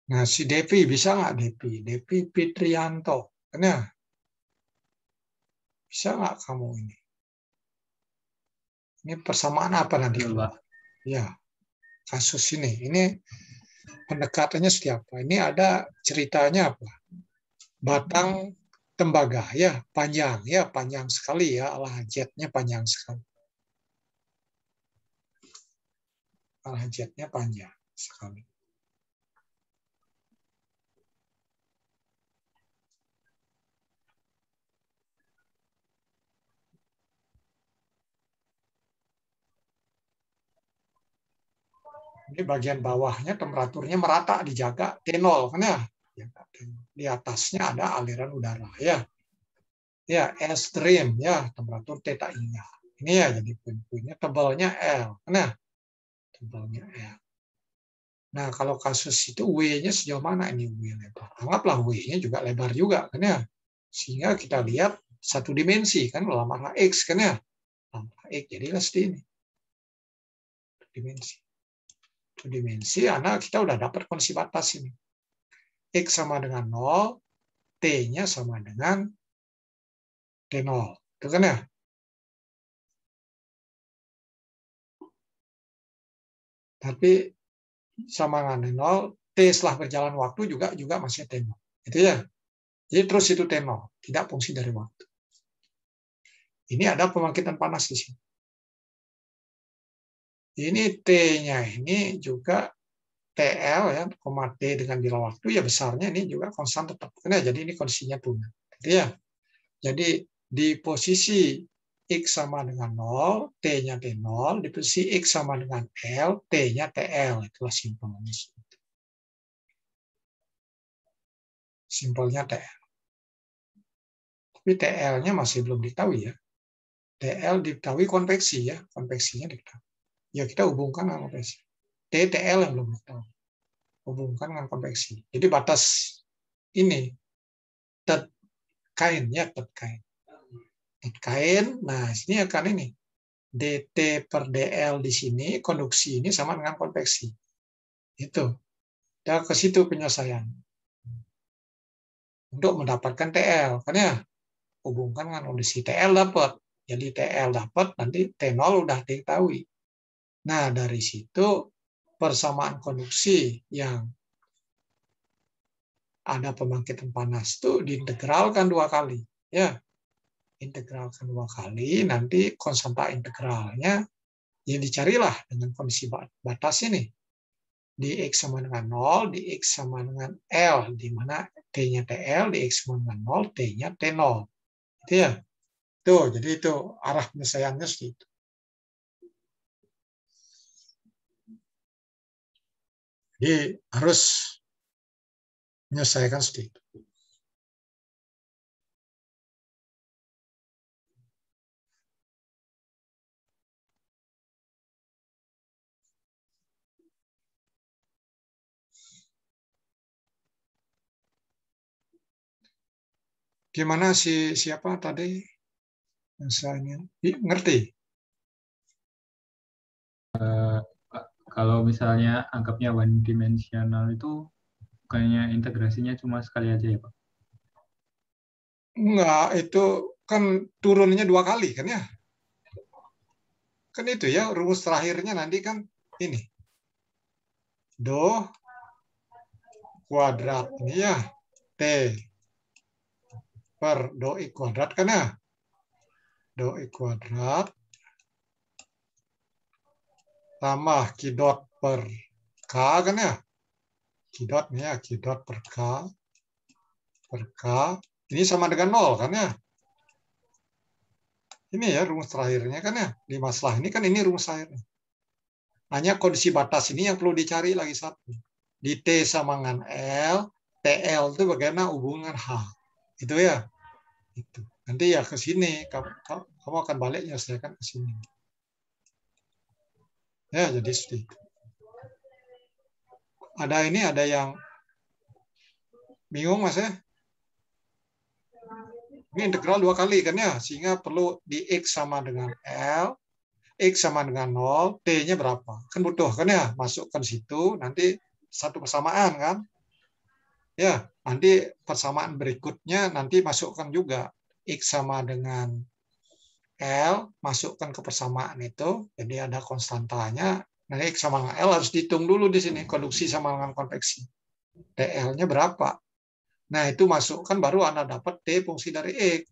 Nah, si Devi, bisa nggak Devi? Devi Fitrianto. Nah, bisa nggak kamu ini? Ini persamaan apa nanti? Ya, kasus ini. Ini pendekatannya seperti apa? Ini ada ceritanya apa? Batang tembaga, ya, panjang sekali ya. Alhajetnya panjang sekali. Alhajetnya panjang sekali. Ini bagian bawahnya temperaturnya merata dijaga T0 kan ya. Di atasnya ada aliran udara ya. Ya, S stream ya, temperatur theta I-nya. Ini ya jadi poin-poinnya tebalnya L. Nah, tebalnya L. Nah, kalau kasus itu W-nya sejauh mana ini W lebar? Anggaplah W-nya juga lebar juga kan ya. Sehingga kita lihat satu dimensi kan lambda X kan ya. Lambda X jadilah seperti ini. Dimensi. Dimensi, anak kita udah dapat kondisi batas ini. X sama dengan 0, T-nya sama dengan T0. Itu kan ya? Tapi sama dengan 0, T setelah berjalan waktu juga masih T0. Itu ya. Jadi terus itu T0, tidak fungsi dari waktu. Ini ada pembangkitan panas di sini. Ini T-nya ini juga TL ya, T dengan bila waktu ya besarnya ini juga konstan tetap. Nah, jadi ini kondisinya tuna. Gitu ya. Jadi di posisi X sama dengan 0, T-nya T0, di posisi X sama dengan L, T-nya TL. Itulah simpelnya. Simpelnya TL. Tapi TL-nya masih belum diketahui ya. DL diketahui konveksi ya, konveksinya diketahui. Ya kita hubungkan dengan konveksi. TL yang belum diketahui. Hubungkan dengan konveksi. Jadi batas ini tet kain ya, tet kain. Tet kain, nah sini akan ini. DT per DL di sini, konduksi ini sama dengan konveksi. Itu. Dan ke situ penyelesaian. Untuk mendapatkan TL. Kan ya, hubungkan dengan kondisi TL dapat. Jadi TL dapat, nanti T0 udah diketahui. Nah, dari situ persamaan konduksi yang ada pembangkitan panas itu diintegralkan 2 kali. Ya, integralkan 2 kali, nanti konstanta integralnya ya dicarilah dengan kondisi batas ini. Di X sama dengan 0, di X sama dengan L, di mana T-nya TL, di X sama dengan 0, T-nya T0. Itu ya. Tuh, jadi itu arah penyelesaiannya seperti itu. Jadi harus menyelesaikan seperti itu. Gimana siapa tadi? Misalnya, ngerti? Kalau misalnya anggapnya one dimensional itu bukannya integrasinya cuma sekali aja ya Pak? Enggak, itu kan turunnya 2 kali kan ya? Kan itu ya, rumus terakhirnya nanti kan ini. Do kuadrat ini ya, T per do I kuadrat kan ya? Do I kuadrat tambah Q dot per K kan ya? Q dot nih ya, Q dot per K. Ini sama dengan 0 kan ya? Ini ya rumus terakhirnya kan ya? Di masalah ini kan ini rumus terakhirnya. Hanya kondisi batas ini yang perlu dicari lagi satu. Di T sama dengan L, TL itu bagaimana hubungan H. Itu ya. Itu. Nanti ya ke sini, kamu akan balik menyelesaikan ke sini. Ya, jadi seperti itu. Ada yang bingung Mas ya? Ini integral 2 kali kan ya, sehingga perlu di X sama dengan L, X sama dengan 0, T-nya berapa? Kan butuh kan ya, masukkan situ, nanti satu persamaan kan? Ya, nanti persamaan berikutnya nanti masukkan juga X sama dengan L, masukkan ke persamaan itu, jadi ada konstantanya. Nanti X sama dengan L harus dihitung dulu di sini, konduksi sama dengan konveksi. TL-nya berapa? Nah, itu masukkan baru Anda dapat T fungsi dari X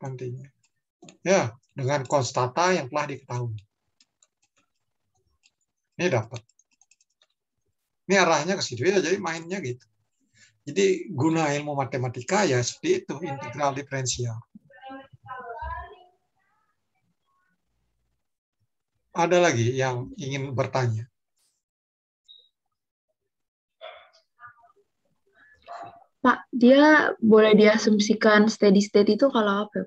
nantinya. Ya, dengan konstanta yang telah diketahui. Ini dapat. Ini arahnya ke situ ya, jadi mainnya gitu. Jadi guna ilmu matematika ya seperti itu, integral diferensial. Ada lagi yang ingin bertanya? Pak, dia boleh diasumsikan steady state itu kalau apa?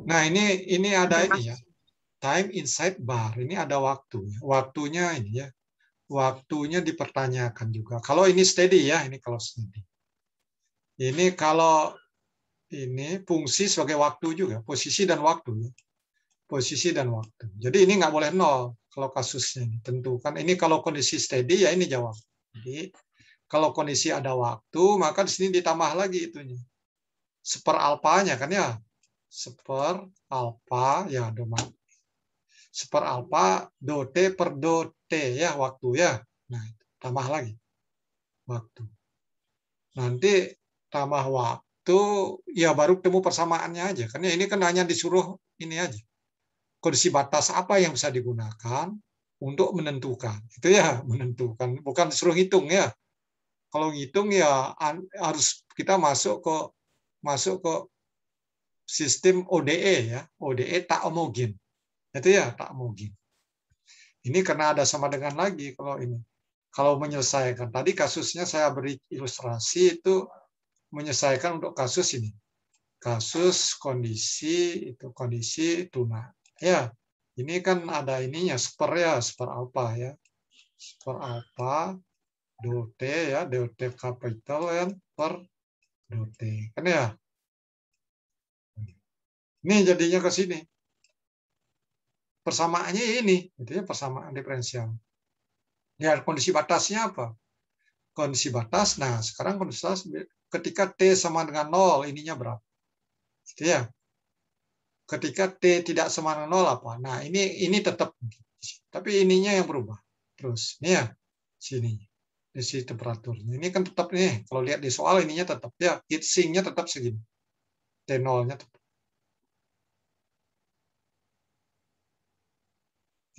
Nah, ini ada ini ya. Time inside bar. Ini ada waktu. Waktunya ini ya. Waktunya dipertanyakan juga. Kalau ini steady ya, ini kalau steady. Ini kalau ini fungsi sebagai waktu juga, posisi dan waktu. Posisi dan waktu. Jadi ini nggak boleh nol kalau kasusnya ditentukan. Ini kalau kondisi steady ya ini jawab. Jadi kalau kondisi ada waktu, maka di sini ditambah lagi itunya. Seper alfanya kan ya. Seper alfa ya domain. Seper alfa do T per do T ya waktu ya. Nah, tambah lagi waktu. Nanti tambah waktu ya baru ketemu persamaannya aja. Karena ini kan hanya disuruh ini aja. Kondisi batas apa yang bisa digunakan untuk menentukan. Itu ya menentukan, bukan disuruh hitung ya. Kalau ngitung ya harus kita masuk ke sistem ODE ya. ODE tak homogen. Itu ya tak homogen. Ini karena ada sama dengan lagi kalau ini. Kalau menyelesaikan tadi kasusnya saya beri ilustrasi itu menyelesaikan untuk kasus ini. kasus kondisi tuna. Ya, ini kan ada ininya super alpha ya. Super alpha DOT ya, DOT capital kan per DOT. Kan ya? Ini jadinya ke sini. Persamaannya ini, gitu ya, persamaan diferensial. Ya, kondisi batasnya apa? Kondisi batas, nah sekarang kondisi batas ketika T sama dengan 0, ininya berapa? Gitu ya. Ketika T tidak sama dengan 0 apa? Nah, ini tetap. Tapi ininya yang berubah. Terus, ini ya, sini. Di sini temperaturnya. Ini kan tetap nih, kalau lihat di soal ininya tetap. Ya, heat sink-nya tetap segini. T0-nya tetap.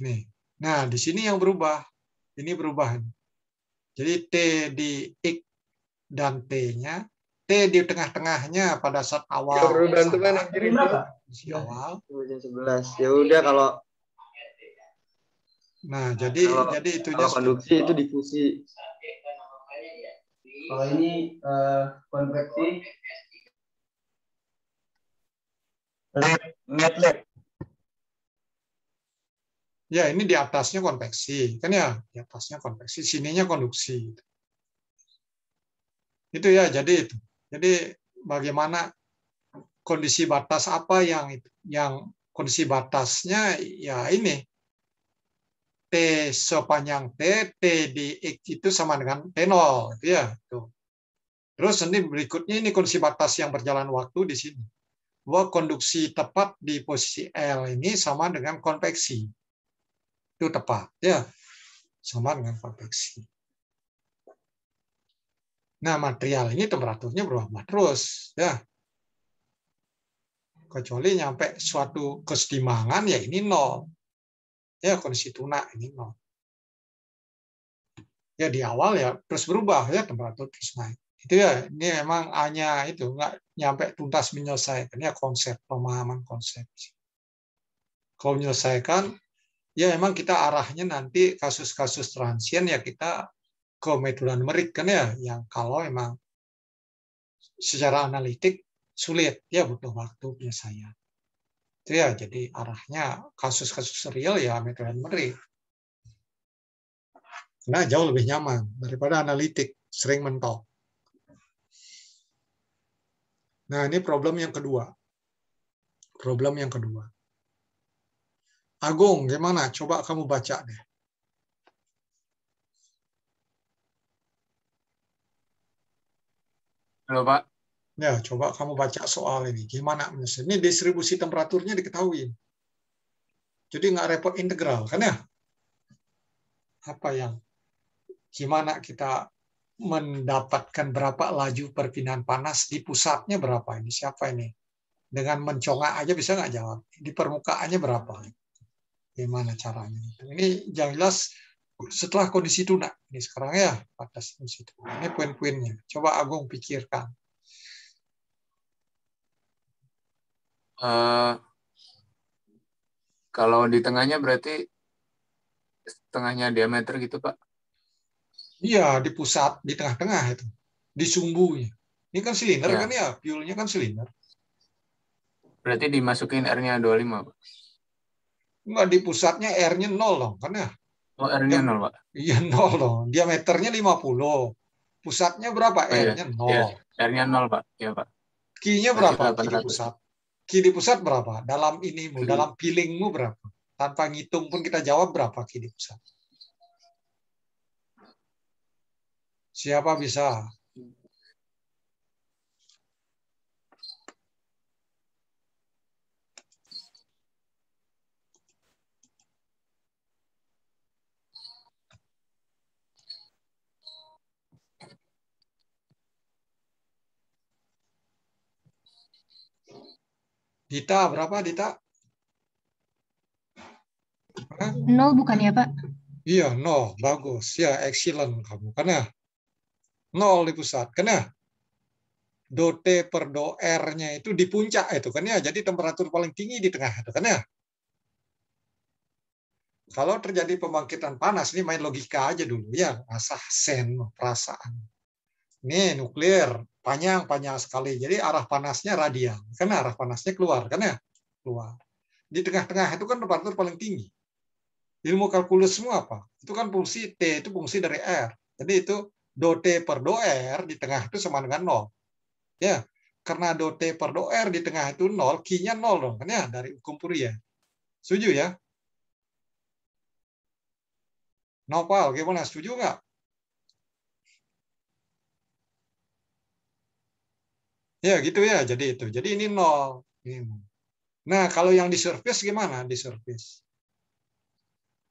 Ini. Nah, di sini yang berubah. Ini perubahan. Jadi T di X dan T-nya, T di tengah-tengahnya pada saat awal. Bantu manajer itu. Di awal. Jam 11. Ya udah kalau Nah, jadi itunya kalau konduksi itu difusi. Kalau ini konveksi. Lab. Ya, ini di atasnya konveksi, kan ya? Di atasnya konveksi, sininya konduksi. Itu ya, jadi itu. Jadi bagaimana kondisi batas apa yang kondisi batasnya ya ini T sepanjang T di X itu sama dengan T0, gitu ya. Tuh. Terus ini berikutnya ini kondisi batas yang berjalan waktu di sini. Bahwa konduksi tepat di posisi L ini sama dengan konveksi. Itu tepat ya, sama dengan konveksi. Nah, material ini temperaturnya berubah terus ya, kecuali nyampe suatu kesetimbangan ya ini 0 ya, kondisi tuna ini 0 ya, di awal ya terus berubah ya, temperatur terus naik itu ya. Ini memang hanya itu nggak nyampe tuntas menyelesaikan ya, konsep pemahaman konsep. Kalau menyelesaikan ya memang kita arahnya nanti kasus-kasus transien ya kita ke metode numerik kan ya, yang kalau memang secara analitik sulit ya, butuh waktu penyelesaian. Itu ya, jadi arahnya kasus-kasus real ya metode numerik. Nah, jauh lebih nyaman daripada analitik, sering mentok. Nah, ini problem yang kedua. Problem yang kedua. Agung, gimana? Coba kamu baca deh. Halo, Pak. Ya, coba kamu baca soal ini. Gimana? Ini distribusi temperaturnya diketahui. Jadi nggak repot integral, kan ya? Gimana kita mendapatkan berapa laju perpindahan panas di pusatnya berapa? Ini siapa ini? Dengan mencongak aja bisa nggak jawab? Di permukaannya berapa? Gimana caranya? Ini jelas setelah kondisi tuna. Ini sekarang ya, batas kondisi tuna. Ini poin-poinnya. Coba Agung pikirkan. Kalau di tengahnya berarti setengahnya diameter gitu, Pak? Iya, di pusat, di tengah-tengah itu. Di sumbunya. Ini kan silinder Ya. kan ya? Fuelnya kan silinder. Berarti dimasukin R-nya 25, Pak? Enggak, di pusatnya R-nya 0 dong, kan ya? Oh, R-nya 0, Pak? Iya, 0 dong. Diameternya 50. Pusatnya berapa? Oh, iya. R-nya 0. R-nya 0, Pak. Iya, Pak. Q-nya Berarti berapa? Q di 800. pusat. Q di pusat berapa? Dalam inimu, dalam feelingmu berapa? Tanpa ngitung pun kita jawab berapa Q di pusat. Siapa bisa? Dita, berapa Dita? 0 bukan ya, Pak? Iya, 0. Bagus. Ya, excellent kamu. Kan ya? 0 di pusat. Kan ya? Do T per do R-nya itu di puncak itu kan ya. Jadi temperatur paling tinggi di tengah itu kan ya. Kalau terjadi pembangkitan panas, ini main logika aja dulu ya. Asah sen, perasaan. Ini nuklir. panjang sekali. Jadi arah panasnya radian, karena arah panasnya keluar, kan ya? Keluar. Di tengah-tengah itu kan temperatur paling tinggi. Ilmu kalkulus semua apa? Itu kan fungsi T, itu fungsi dari R. Jadi itu do T per do R di tengah itu sama dengan 0. Ya, karena do T per do R di tengah itu 0, Q-nya 0 dong, kan ya? Dari hukum Fourier. Setuju ya? Nopal, gimana? Setuju nggak? Ya, gitu ya. Jadi itu. Jadi ini 0. Nah, kalau yang di surface gimana? Di surface.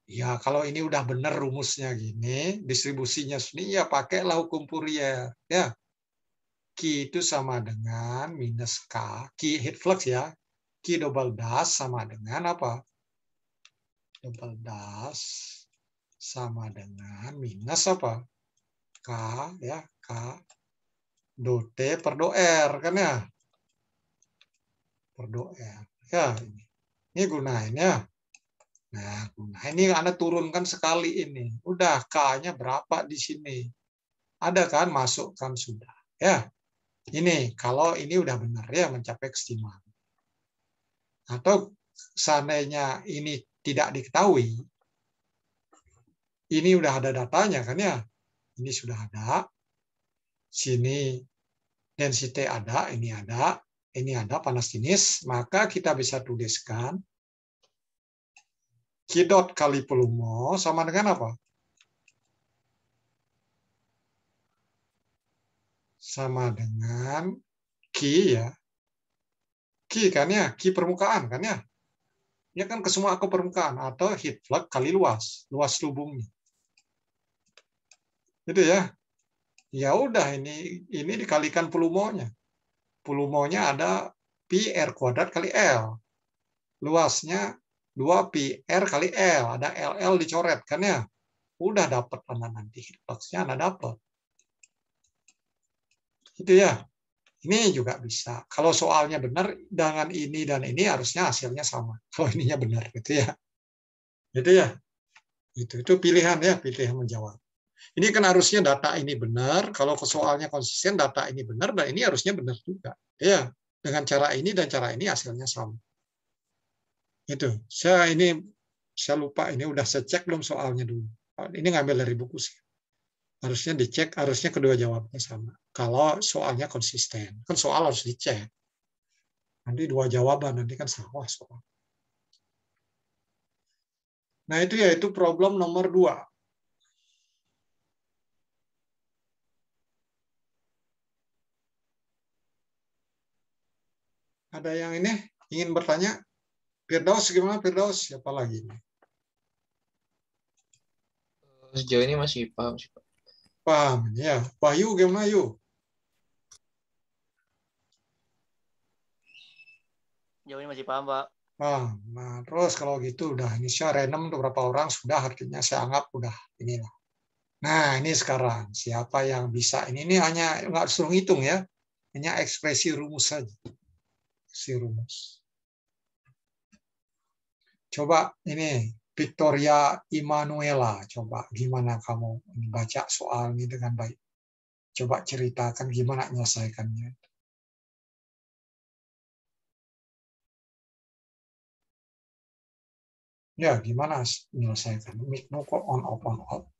Ya, kalau ini udah benar rumusnya gini, distribusinya sini, ya pakailah hukum Fourier. Ya, Q itu sama dengan minus K. Q heat flux ya. Q double dash sama dengan apa? Double dash sama dengan minus apa? K ya, K do T per do R kan ya? Per do R. Ya, ini gunain ya. Nah, ini Anda turunkan sekali ini. Udah K-nya berapa di sini? Ada kan? Masukkan sudah. Ya. Ini kalau ini udah benar ya mencapai kesetimbangan. Atau seandainya ini tidak diketahui, ini udah ada datanya kan ya? Ini sudah ada. Sini density ada, ini ada panas jenis, maka kita bisa tuliskan Q dot kali volume mol sama dengan apa? Sama dengan Q ya. Q kan ya, Q permukaan kan ya. Ya kan ke semua ke permukaan atau heat flux kali luas lubungnya. Gitu ya. Ya udah ini dikalikan volumonya. Volumenya ada pi R kuadrat kali L. Luasnya 2pi R kali L. Ada LL dicoret kan ya. Udah dapat Anda nanti heat flux-nya Anda dapat. Gitu ya. Ini juga bisa. Kalau soalnya benar dengan ini dan ini harusnya hasilnya sama. Kalau ininya benar gitu ya. Gitu ya. Itu pilihan ya, pilihan menjawab. Ini kan harusnya data ini benar, kalau soalnya konsisten data ini benar dan ini harusnya benar juga. Ya, dengan cara ini dan cara ini hasilnya sama. Itu. Saya lupa ini udah saya cek belum soalnya dulu. Ini ngambil dari buku sih. Harusnya dicek, harusnya kedua jawabnya sama. Kalau soalnya konsisten, kan soal harus dicek. Nanti dua jawaban nanti kan salah soal. Nah, itu yaitu problem nomor 2. Ada yang ini ingin bertanya? Firdaus gimana Firdaus? Siapa lagi? Sejauh ini masih paham sih, Pak. Paham ya. Wahyu gimana Yu? Jauh ini masih paham, Pak. Nah, terus kalau gitu udah ini saya random untuk berapa orang sudah artinya saya anggap udah inilah. Nah, ini sekarang siapa yang bisa ini hanya nggak suruh ngitung ya. Hanya ekspresi rumus saja. Si rumus. Coba ini Victoria Immanuela, coba gimana kamu baca soal ini dengan baik. Coba ceritakan gimana menyelesaikannya. Ya, gimana menyelesaikan? Mic-mu kok on-off.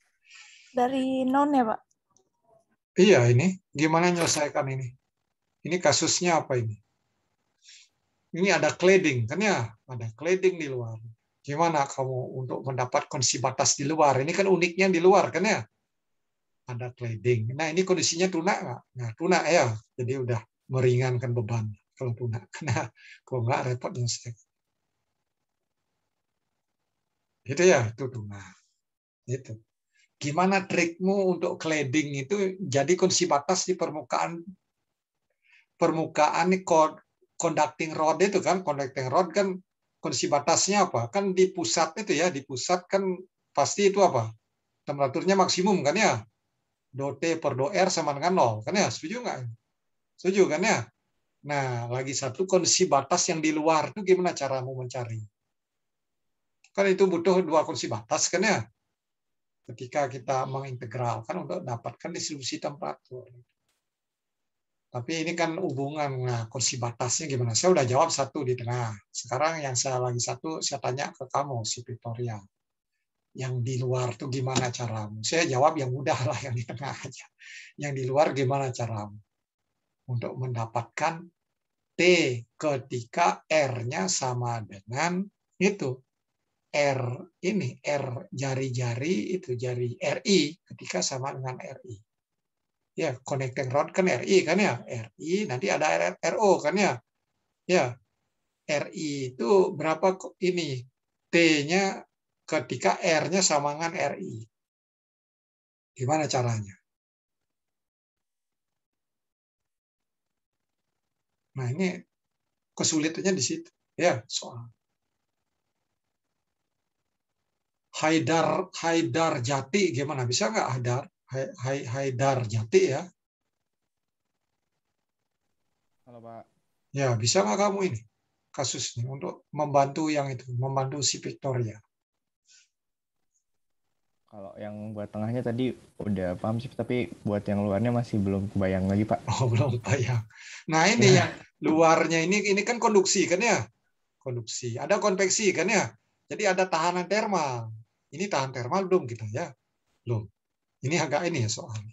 Dari non ya, Pak? Iya, ini. Gimana menyelesaikan ini? Ini kasusnya apa ini? Ini ada cladding, kan ya? Ada cladding di luar. Gimana kamu untuk mendapat kondisi batas di luar? Ini kan uniknya di luar, kan ya? Ada cladding. Nah, ini kondisinya tuna nggak? Nah, tuna ya. Jadi udah meringankan beban kalau tuna. Nah, kalau nggak repot menyelesaikan. Gitu ya, itu tuna. Itu. Gimana trikmu untuk cladding itu jadi kondisi batas di permukaan nih conducting rod itu kan, conducting rod kan kondisi batasnya apa? Kan di pusat itu ya, di pusat kan pasti itu apa? Temperaturnya maksimum kan ya? Do T per do R sama dengan 0 kan ya? Setuju nggak? Setuju kan ya? Nah, lagi satu kondisi batas yang di luar itu gimana caramu mencari? Kan itu butuh dua kondisi batas kan ya? Ketika kita mengintegralkan untuk dapatkan distribusi temperatur. Tapi ini kan hubungan, nah kursi batasnya gimana? Saya udah jawab satu di tengah. Sekarang yang saya lagi satu, saya tanya ke kamu, si Victoria. Yang di luar tuh gimana caramu? Saya jawab yang mudah lah, yang di tengah aja. Yang di luar gimana caramu? Untuk mendapatkan T ketika R-nya sama dengan itu. R ini, R jari-jari itu, jari RI ketika sama dengan RI. Ya, connecting rod kan RI kan ya, RI nanti ada RO kan ya. Ya, RI itu berapa ini T-nya ketika R-nya sama dengan RI. Gimana caranya? Nah, ini kesulitannya di situ. Ya, soal Haidar Jati gimana? Bisa nggak Haidar Jati ya? Halo Pak. Ya, bisa nggak kamu ini kasusnya untuk membantu yang itu, membantu si Victoria? Kalau yang buat tengahnya tadi udah paham sih, tapi buat yang luarnya masih belum kebayang lagi Pak. Oh, belum bayang. Nah, ini yang luarnya ini kan konduksi kan ya? Konduksi. Ada konveksi kan ya? Jadi ada tahanan termal. Ini tahan termal belum kita ya? Belum. Ini agak ini ya soalnya.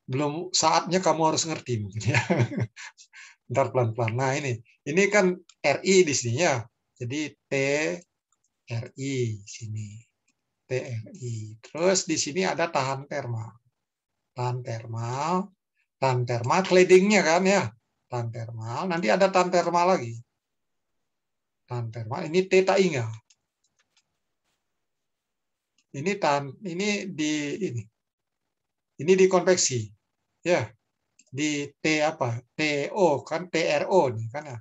Belum saatnya kamu harus ngerti mungkin ya. Ntar pelan-pelan. Nah, ini kan RI di sini ya. Jadi TRI sini. TRI. Terus di sini ada tahan termal. Tahan termal cladding-nya kan ya. Tahan termal. Nanti ada tahan termal lagi. Tahan termal. Ini theta inga. Ini di konveksi. Ya. Di T apa? TO kan TRO nih kan ya.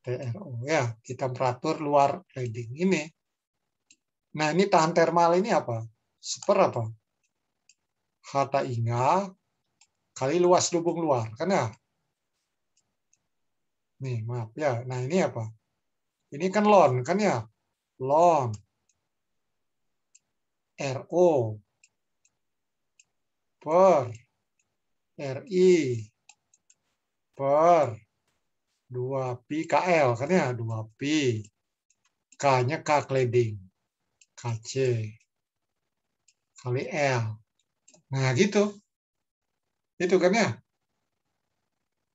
TRO ya, di temperatur luar cladding ini. Nah, ini tahan termal ini apa? Apa? Theta inga kali luas lubung luar, kan ya? Nih, maaf ya. Nah, ini apa? Ini kan lon, kan ya? Lon. RO per RI per 2pi KL, kan ya? 2pi. K-nya K cladding. KC kali L. Nah, gitu. Itu kan ya?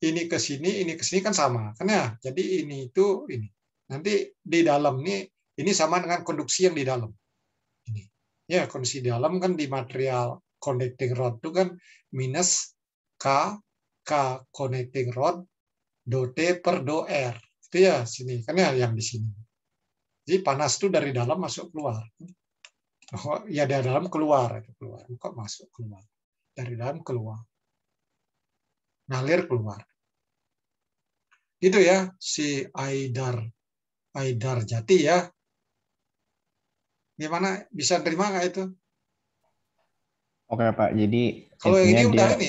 Ini ke sini kan sama, kan ya? Jadi ini itu ini. Nanti di dalam ini sama dengan konduksi yang di dalam. Ini. Ya, konduksi di dalam kan di material connecting rod itu kan minus K connecting rod do T per do R. Itu ya sini, kan ya yang di sini. Jadi panas itu dari dalam masuk keluar. Oh, ya dari dalam keluar. Kok masuk keluar? Dari dalam keluar. Ngalir keluar. Itu ya si Haidar Jati ya. Gimana? Bisa terima nggak itu? Oke Pak, jadi kalau yang ini udah dia... ini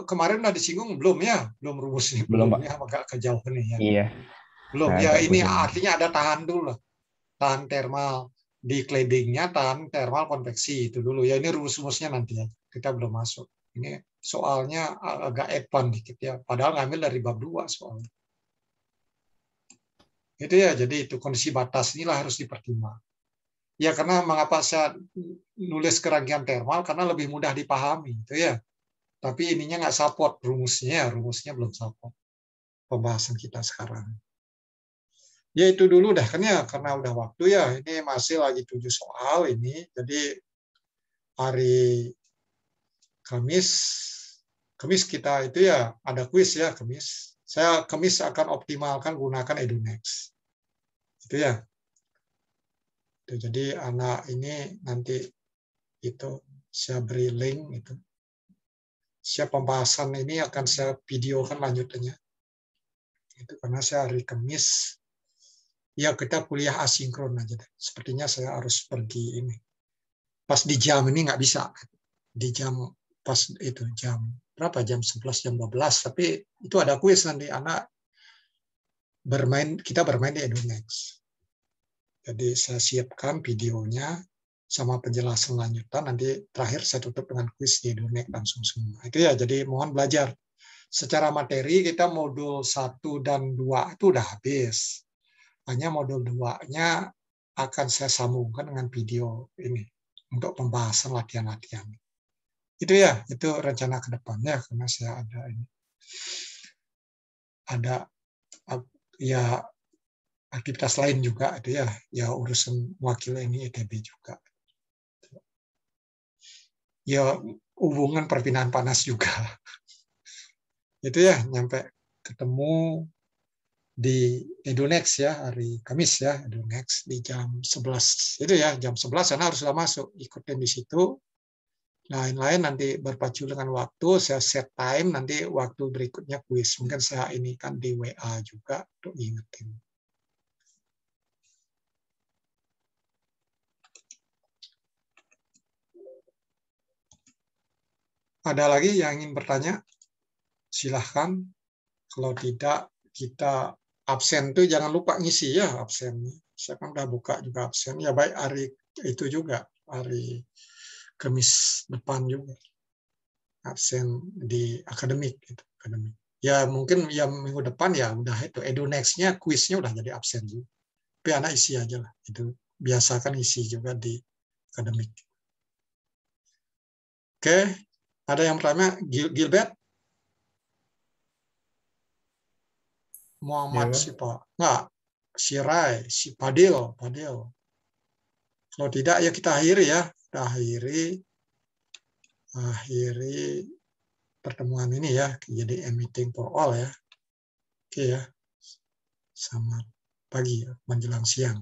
kemarin udah disinggung belum ya? Belum rumus ini belum ya, agak kejauh nih ya. Iya. Belum ya, ini artinya ada tahan dulu lah. Tahan termal di cladding-nya, tahan termal konveksi itu dulu ya. Ini rumus-rumusnya nanti ya. Kita belum masuk. Ini soalnya agak advance dikit ya. Padahal ngambil dari bab 2 soalnya. Itu ya, jadi itu kondisi batas inilah harus dipertimbangkan. Ya karena mengapa saya nulis kerangkaian termal karena lebih mudah dipahami itu ya. Tapi ininya nggak support rumusnya belum support pembahasan kita sekarang. Ya itu dulu dah kan ya, karena udah waktu ya. Ini masih lagi 7 soal ini. Jadi hari Kamis kita itu ya ada kuis ya Kamis. Saya Kamis akan optimalkan gunakan Edunex. Itu ya. Jadi anak ini nanti itu saya beri link itu. Siap pembahasan ini akan saya videokan lanjutannya. Itu karena saya hari Kamis ya kita kuliah asinkron aja. Sepertinya saya harus pergi ini. Pas di jam ini nggak bisa. Di jam pas itu jam berapa? Jam 11, jam 12. Tapi itu ada kuis nanti anak kita bermain di Edunex. Jadi saya siapkan videonya sama penjelasan lanjutan. Nanti terakhir saya tutup dengan kuis di Edunex langsung semua. Itu ya. Jadi mohon belajar secara materi kita modul 1 dan 2 itu udah habis. Hanya modul 2-nya akan saya sambungkan dengan video ini untuk pembahasan latihan-latihan. Itu ya, itu rencana ke depannya karena saya ada ya aktivitas lain juga itu ya urusan wakil ini ITB juga. Ya hubungan perpindahan panas juga. Itu ya, nyampe ketemu di EduNext ya, hari Kamis ya, EduNext di jam 11. Itu ya, jam 11 karena harus sudah masuk, ikutin di situ. Lain-lain nanti berpacu dengan waktu, saya set time, nanti waktu berikutnya kuis. Mungkin saya ini kan di WA juga untuk ngingetin. Ada lagi yang ingin bertanya? Silahkan. Kalau tidak, kita absen tuh jangan lupa ngisi ya absennya. Saya kan udah buka juga absen. Ya baik hari itu juga, hari Kamis depan juga. Absen di akademik. Gitu, akademik. Ya mungkin ya minggu depan ya udah itu. EduNext-nya, kuisnya udah jadi absen juga. Tapi anak isi aja lah. Itu biasakan isi juga di akademik. Oke. Ada yang pertama, Gilbert? Muhammad Ya, siapa? Enggak, si Rai, si Padil. Kalau tidak ya kita akhiri ya. Kita akhiri pertemuan ini ya. Jadi meeting for all ya. Oke ya. Selamat pagi ya, menjelang siang.